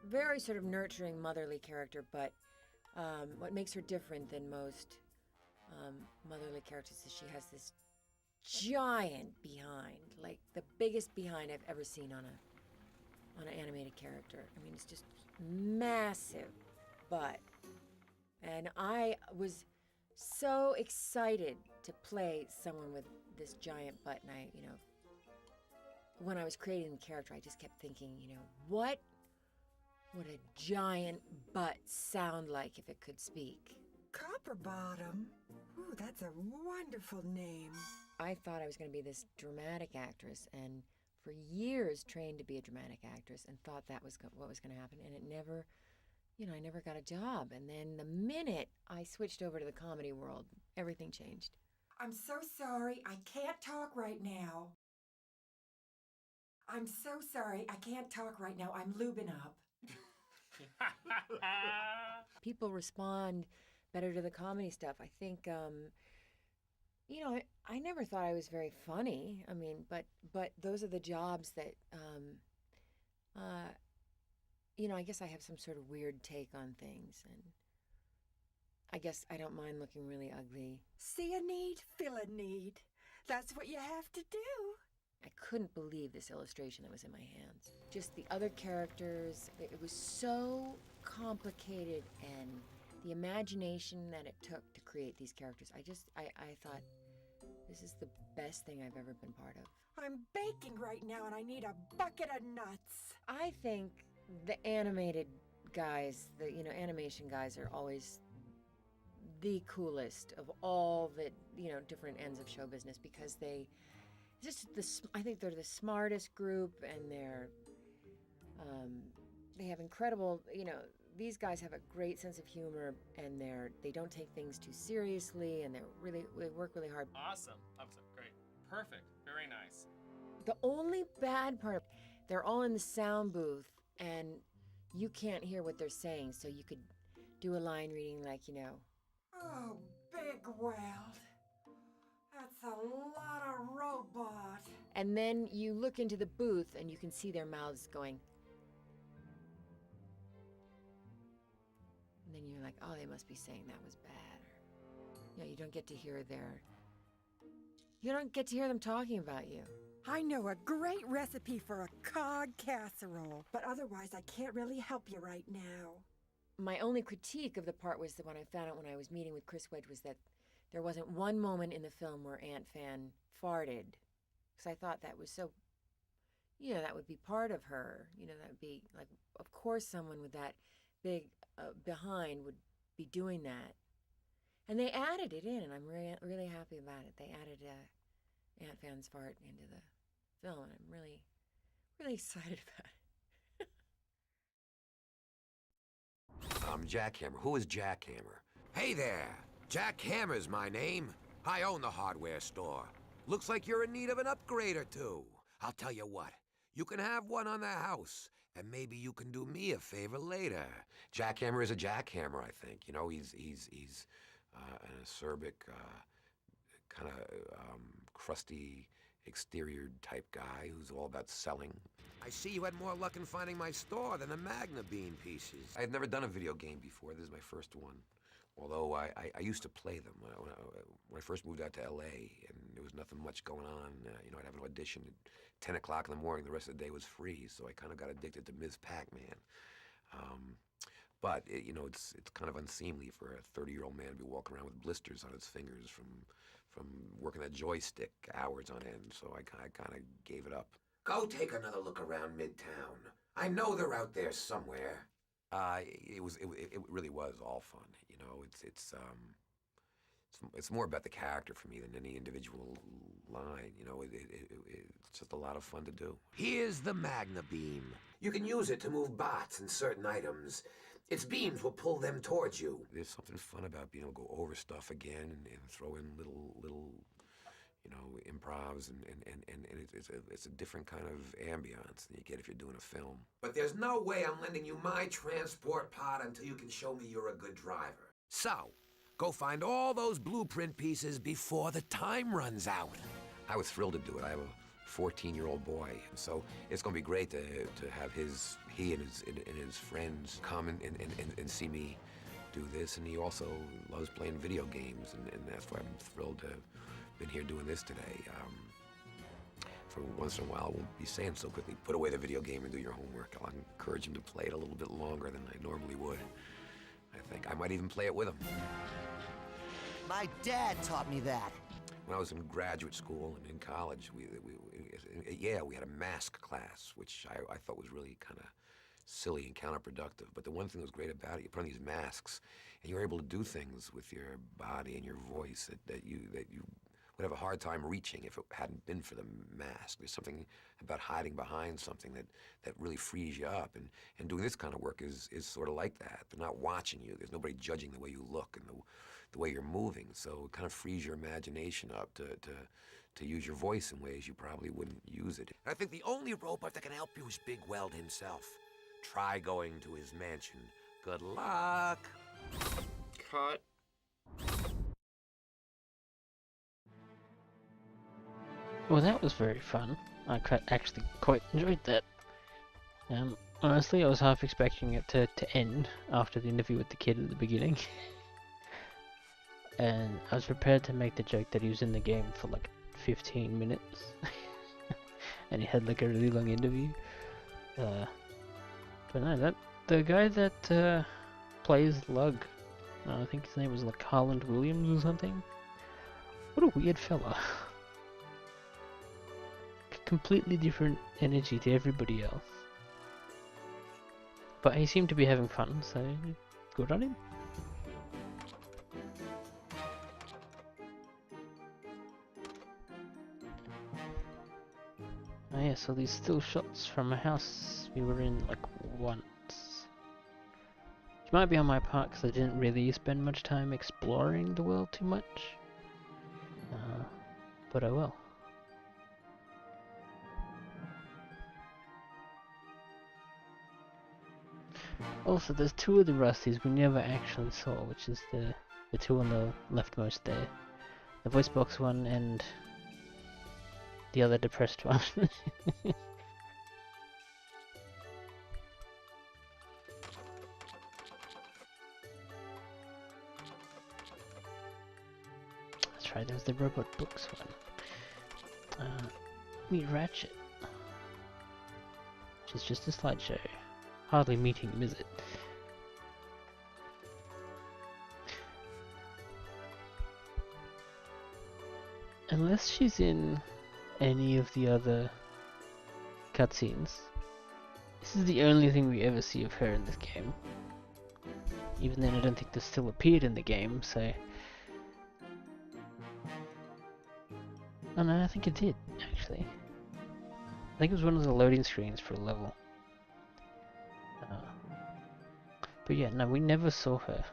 Speaker 14: very sort of nurturing, motherly character, but what makes her different than most motherly characters is she has this giant behind, like the biggest behind I've ever seen on an animated character. I mean, it's just massive butt. And I was so excited to play someone with this giant butt, and when I was creating the character, I just kept thinking, what would a giant butt sound like if it could speak?
Speaker 15: Copper Bottom? Ooh, that's a wonderful name.
Speaker 14: I thought I was going to be this dramatic actress, and for years trained to be a dramatic actress, and thought that was what was going to happen, and it never, I never got a job. And then the minute I switched over to the comedy world, everything changed.
Speaker 15: I'm so sorry, I can't talk right now. I'm so sorry, I can't talk right now. I'm lubing up.
Speaker 14: People respond better to the comedy stuff. I think, I never thought I was very funny. I mean, but those are the jobs that, I guess I have some sort of weird take on things, and I guess I don't mind looking really ugly.
Speaker 15: See a need, fill a need. That's what you have to do.
Speaker 14: I couldn't believe this illustration that was in my hands. Just the other characters, it was so complicated, and the imagination that it took to create these characters. I thought, this is the best thing I've ever been part of.
Speaker 15: I'm baking right now and I need a bucket of nuts.
Speaker 14: I think the animated guys, animation guys are always the coolest of all the, different ends of show business, because I think they're the smartest group, and they have incredible, these guys have a great sense of humor, and they don't take things too seriously, and they work really hard.
Speaker 16: Awesome. Great. Perfect. Very nice.
Speaker 14: The only bad part, they're all in the sound booth, and you can't hear what they're saying, so you could do a line reading like,
Speaker 15: Oh, big weld. That's a lot of robot.
Speaker 14: And then you look into the booth and you can see their mouths going. And then you're like, oh, they must be saying that was bad. Or, you don't get to hear them talking about you.
Speaker 15: I know a great recipe for a cod casserole, but otherwise I can't really help you right now.
Speaker 14: My only critique of the part was that when I found out when I was meeting with Chris Wedge was that there wasn't one moment in the film where Aunt Fan farted. Because I thought that was so, that would be part of her. That would be, like, of course someone with that big behind would be doing that. And they added it in, and I'm really happy about it. They added Aunt Fan's fart into the film, and I'm really, really excited about it.
Speaker 17: I'm Jackhammer. Who is Jackhammer? Hey there! Jackhammer's my name. I own the hardware store. Looks like you're in need of an upgrade or two. I'll tell you what. You can have one on the house, and maybe you can do me a favor later. Jackhammer is a jackhammer, I think. You know, he's an acerbic, kind of crusty exterior type guy who's all about selling. I see you had more luck in finding my store than the Magna Bean pieces. I had never done a video game before. This is my first one. Although I used to play them when I first moved out to L.A. and there was nothing much going on. You know, I'd have an audition at 10 o'clock in the morning. The rest of the day was free, so I kind of got addicted to Ms. Pac-Man. But you know, it's kind of unseemly for a 30-year-old man to be walking around with blisters on his fingers from working that joystick hours on end. So I kind of gave it up. Go take another look around Midtown. I know they're out there somewhere. It really was all fun. You know, it's more about the character for me than any individual line. You know, it's just a lot of fun to do. Here's the Magna Beam. You can use it to move bots and certain items. Its beams will pull them towards you. There's something fun about being able to go over stuff again and throw in little, you know, improvs and it's a different kind of ambiance than you get if you're doing a film. But there's no way I'm lending you my transport pod until you can show me you're a good driver. So, go find all those blueprint pieces before the time runs out. I was thrilled to do it. I have a 14-year-old boy, so it's going to be great to have he and his friends come and see me do this. And he also loves playing video games, and that's why I'm thrilled to have been here doing this today. For once in a while, I won't be saying so quickly, put away the video game and do your homework. I'll encourage him to play it a little bit longer than I normally would. I think I might even play it with him.
Speaker 2: My dad taught me that.
Speaker 17: When I was in graduate school and in college, we had a mask class, which I thought was really kind of silly and counterproductive. But the one thing that was great about it, you put on these masks, and you're able to do things with your body and your voice that you would have a hard time reaching if it hadn't been for the mask. There's something about hiding behind something that really frees you up. And doing this kind of work is sort of like that. They're not watching you. There's nobody judging the way you look and the way you're moving. So it kind of frees your imagination up to use your voice in ways you probably wouldn't use it. I think the only robot that can help you is Big Weld himself. Try going to his mansion. Good luck.
Speaker 9: Cut.
Speaker 1: Well, that was very fun. I actually quite enjoyed that. Honestly, I was half expecting it to end after the interview with the kid at the beginning. And I was prepared to make the joke that he was in the game for like 15 minutes. And he had like a really long interview. But no, the guy that plays Lug, I think his name was like Harland Williams or something. What a weird fella. Completely different energy to everybody else. But he seemed to be having fun, so good on him. Oh yeah, so these still shots from a house we were in like once. Which might be on my part because I didn't really spend much time exploring the world too much. But I will. Also, there's two of the Rusties we never actually saw, which is the two on the leftmost there. The voice box one and the other depressed one. That's right, there was the robot books one. Meet Ratchet. Which is just a slideshow. Hardly meeting him, is it? Unless she's in any of the other cutscenes, this is the only thing we ever see of her in this game. Even then, I don't think this still appeared in the game, so... Oh no, I think it did, actually. I think it was one of the loading screens for a level. But yeah, no, we never saw her.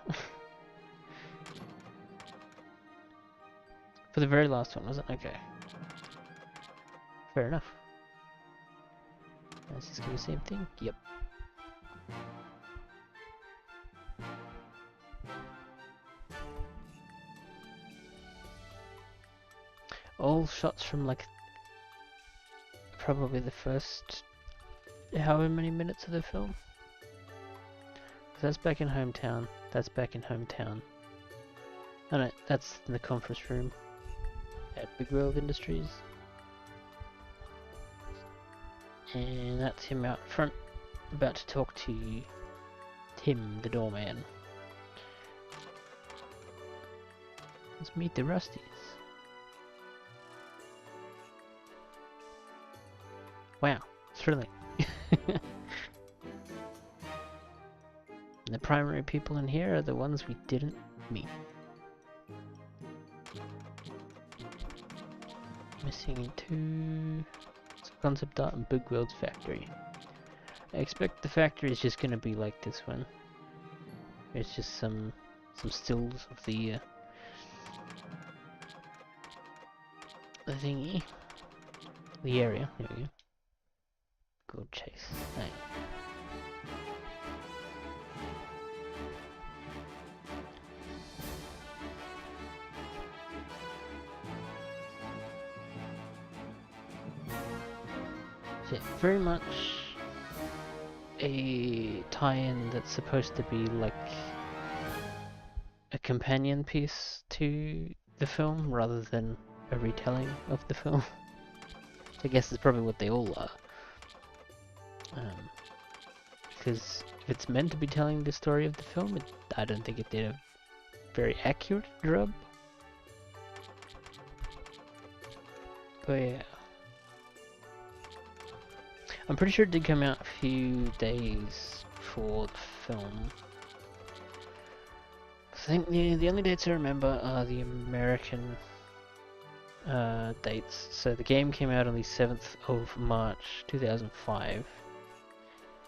Speaker 1: For the very last one, was it? Okay. Fair enough. Is this gonna be the same thing? Yep. All shots from like probably the first however many minutes of the film. 'Cause that's back in hometown. That's back in hometown. Oh no, that's in the conference room at Big World Industries. And that's him out front, about to talk to Tim, the doorman. Let's meet the Rusties. Wow, thrilling. The primary people in here are the ones we didn't meet. Missing 2 concept art and Big World's factory. I expect the factory is just gonna be like this one. It's just some stills of the thingy. The area, there we go. Good chase. Hey. So yeah, very much a tie-in that's supposed to be like a companion piece to the film rather than a retelling of the film. I guess it's probably what they all are. Because if it's meant to be telling the story of the film, I don't think it did a very accurate job. But yeah. I'm pretty sure it did come out a few days before the film. I think the only dates I remember are the American dates. So the game came out on the 7th of March 2005.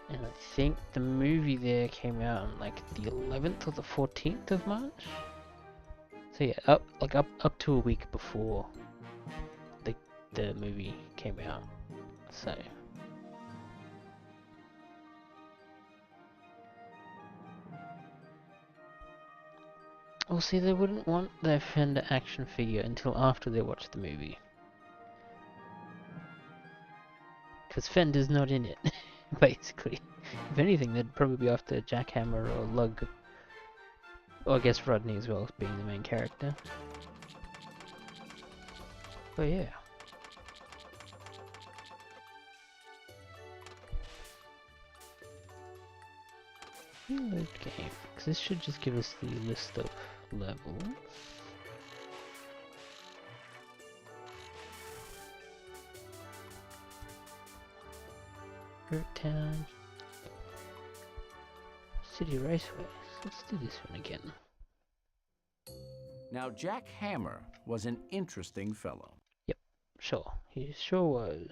Speaker 1: And I think the movie there came out on like the 11th or the 14th of March. So yeah, up to a week before the movie came out. So well, see, they wouldn't want their Fender action figure until after they watch the movie. Because Fender's not in it, basically. If anything, they'd probably be after Jackhammer or Lug. Or I guess Rodney as well, being the main character. But yeah. Reload game. Because this should just give us the list of levels. Dirt Town. City Raceways. Let's do this one again.
Speaker 4: Now, Jack Hammer was an interesting fellow.
Speaker 1: Yep, sure. He sure was.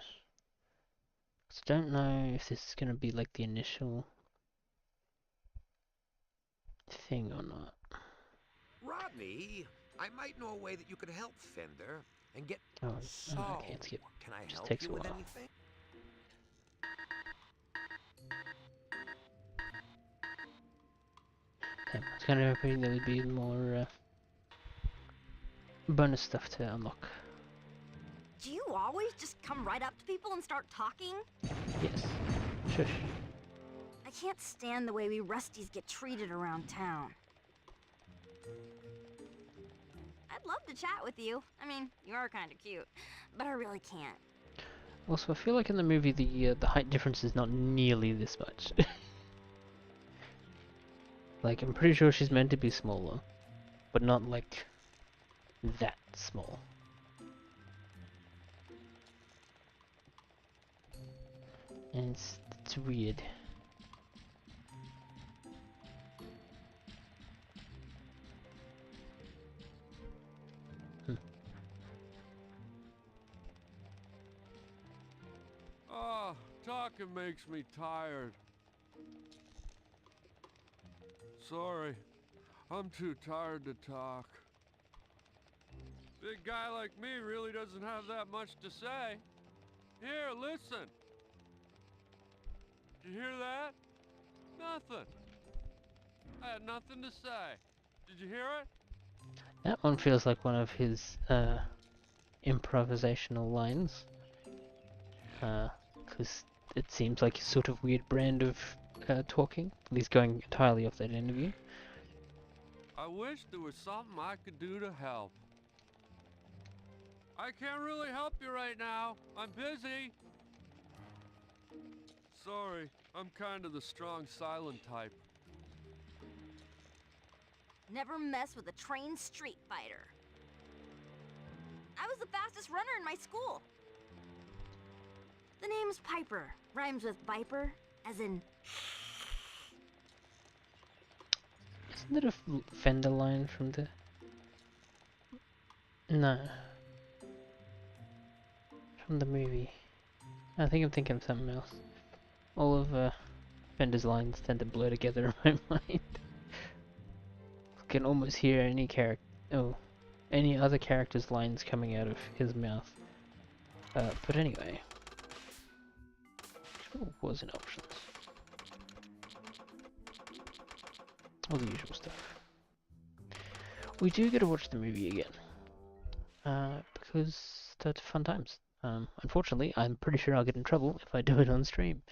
Speaker 1: So don't know if this is going to be like the initial thing or not.
Speaker 17: Rodney, I might know a way that you could help Fender and get...
Speaker 1: Oh,
Speaker 17: so,
Speaker 1: okay, let's skip.
Speaker 17: Can I
Speaker 1: Just
Speaker 17: help
Speaker 1: takes
Speaker 17: you
Speaker 1: a
Speaker 17: with
Speaker 1: while.
Speaker 17: anything?
Speaker 1: I was kind of hoping there would be more bonus stuff to unlock.
Speaker 18: Do you always just come right up to people and start talking?
Speaker 1: Yes. Shush.
Speaker 18: I can't stand the way we Rusties get treated around town. I'd love to chat with you. I mean, you are kind of cute, but I really can't.
Speaker 1: Also, I feel like in the movie the height difference is not nearly this much. Like, I'm pretty sure she's meant to be smaller, but not like that small. And it's weird.
Speaker 13: Talking makes me tired. Sorry, I'm too tired to talk. Big guy like me really doesn't have that much to say. Here, listen. Did you hear that? Nothing. I had nothing to say. Did you hear it?
Speaker 1: That one feels like one of his improvisational lines. Because it seems like his sort of weird brand of talking. He's going entirely off that interview.
Speaker 13: I wish there was something I could do to help. I can't really help you right now. I'm busy. Sorry, I'm kind of the strong, silent type.
Speaker 18: Never mess with a trained street fighter. I was the fastest runner in my school. The name's Piper. Rhymes with Viper, as in...
Speaker 1: Isn't it a Fender line from the... No. From the movie. I think I'm thinking of something else. All of Fender's lines tend to blur together in my mind. I can almost hear any any other character's lines coming out of his mouth. But anyway. What was in options? All the usual stuff. We do get to watch the movie again. Because that's fun times. Unfortunately, I'm pretty sure I'll get in trouble if I do it on stream.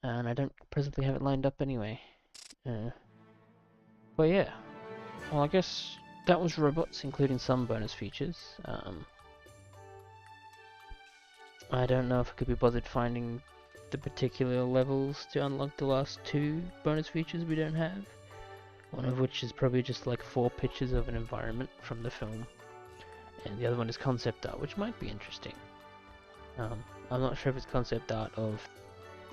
Speaker 1: And I don't presently have it lined up anyway. But yeah. Well, I guess that was Robots, including some bonus features. I don't know if I could be bothered finding the particular levels to unlock the last 2 bonus features we don't have. One of which is probably just like 4 pictures of an environment from the film. And the other one is concept art, which might be interesting. I'm not sure if it's concept art of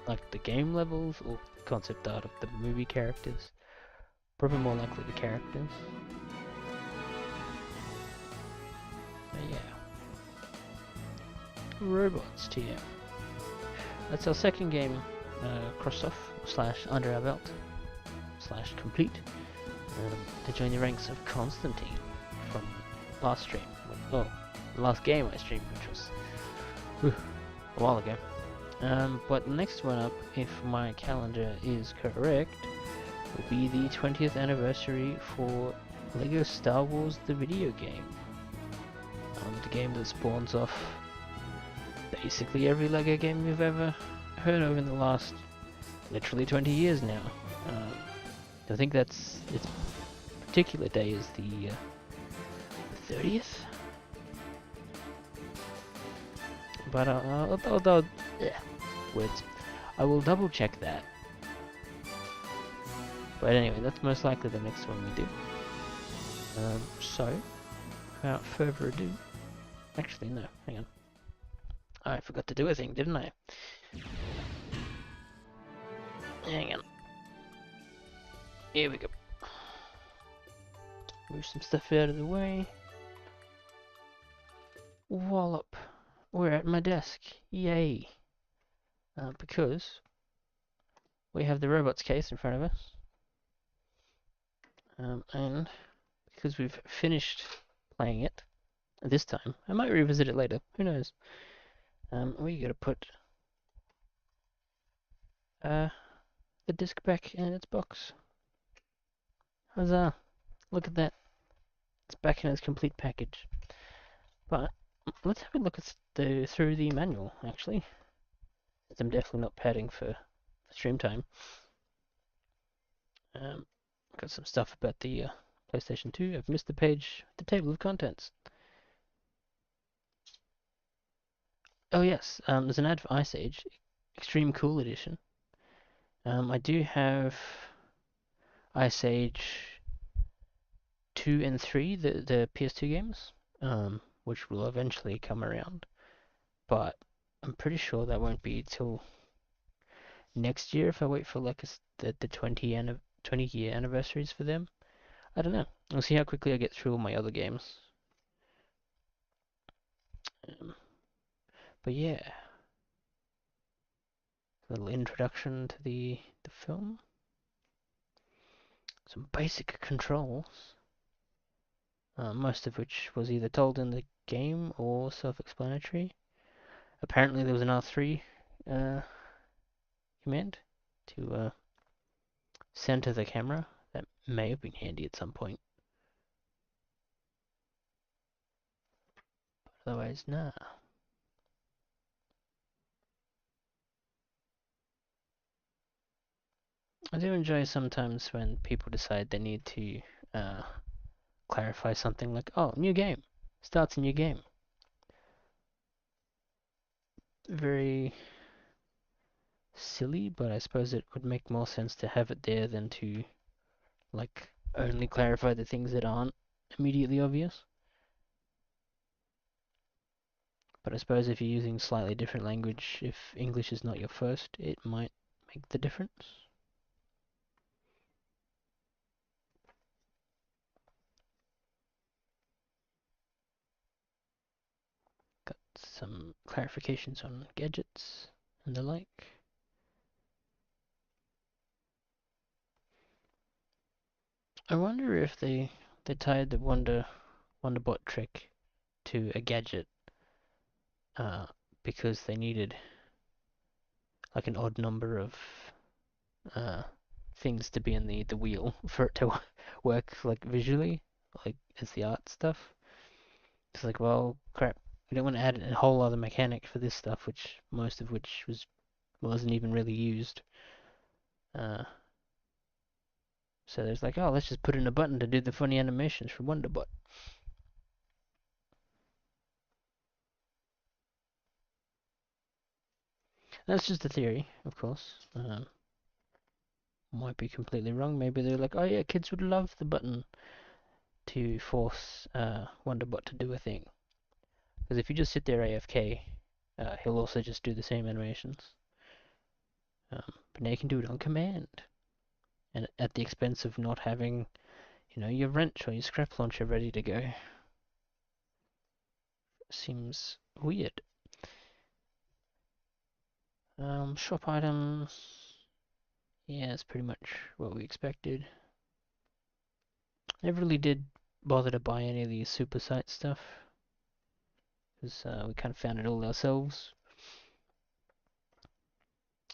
Speaker 1: like the game levels or concept art of the movie characters. Probably more likely the characters. But yeah. Robots TM. That's our second game crossed off, / under our belt, / complete. To join the ranks of Constantine from last stream. Oh, the last game I streamed, which was a while ago. But the next one up, if my calendar is correct, will be the 20th anniversary for LEGO Star Wars the video game. The game that spawns off basically every LEGO game you've ever heard of in the last literally 20 years now. I think that's its particular day is the 30th. But words. I will double check that. But anyway, that's most likely the next one we do. So, without further ado, actually no, hang on. I forgot to do a thing, didn't I? Hang on. Here we go. Move some stuff out of the way. Wallop. We're at my desk. Yay. Because we have the robots case in front of us. And because we've finished playing it this time, I might revisit it later. Who knows? We gotta put the disc back in its box. Huzzah! Look at that. It's back in its complete package. But let's have a look at through the manual, actually. I'm definitely not padding for stream time. Got some stuff about the PlayStation 2. I've missed the page, the table of contents. Oh yes, there's an ad for Ice Age, Extreme Cool Edition. I do have Ice Age 2 and 3, the PS2 games, which will eventually come around. But I'm pretty sure that won't be till next year if I wait for like the 20-year anniversaries for them. I don't know. I'll see how quickly I get through all my other games. But yeah. little introduction to the film. Some basic controls, most of which was either told in the game or self-explanatory. Apparently there was an R3 command to center the camera. That may have been handy at some point. But otherwise, nah. I do enjoy sometimes when people decide they need to clarify something like, oh, new game. Starts a new game. Very silly, but I suppose it would make more sense to have it there than to, like, only clarify the things that aren't immediately obvious. But I suppose if you're using slightly different language, if English is not your first, it might make the difference. Got some clarifications on gadgets and the like. I wonder if they tied the Wonderbot trick to a gadget because they needed like an odd number of things to be in the wheel for it to work like visually, like as the art stuff. It's like, well, crap, we don't want to add a whole other mechanic for this stuff, which most of which wasn't even really used. So there's like, oh, let's just put in a button to do the funny animations for Wonderbot. That's just a theory, of course. Might be completely wrong. Maybe they're like, oh yeah, kids would love the button to force Wonderbot to do a thing. Because if you just sit there AFK, he'll also just do the same animations. But now you can do it on command. And at the expense of not having, your wrench or your scrap launcher ready to go. Seems weird. Shop items. Yeah, it's pretty much what we expected. Never really did bother to buy any of the super site stuff. Because we kind of found it all ourselves.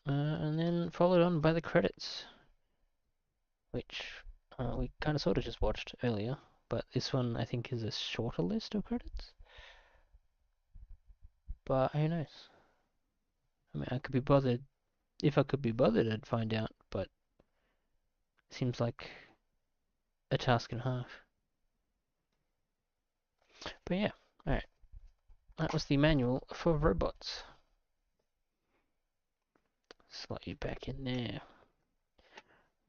Speaker 1: And then followed on by the credits. Which we kind of sort of just watched earlier. But this one I think is a shorter list of credits. But who knows? I mean, I could be bothered. If I could be bothered, I'd find out. But it seems like a task and a half. But yeah, alright. That was the manual for robots. Slot you back in there.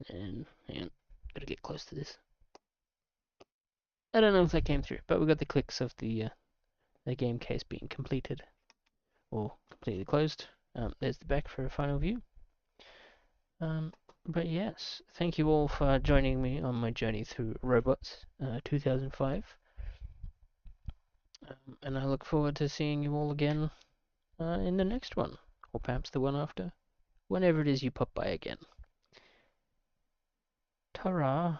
Speaker 1: And hang on, gotta get close to this. I don't know if that came through, but we got the clicks of the game case being completed. Or completely closed. There's the back for a final view. But yes, thank you all for joining me on my journey through Robots 2005. And I look forward to seeing you all again in the next one. Or perhaps the one after. Whenever it is you pop by again. Ta-ra!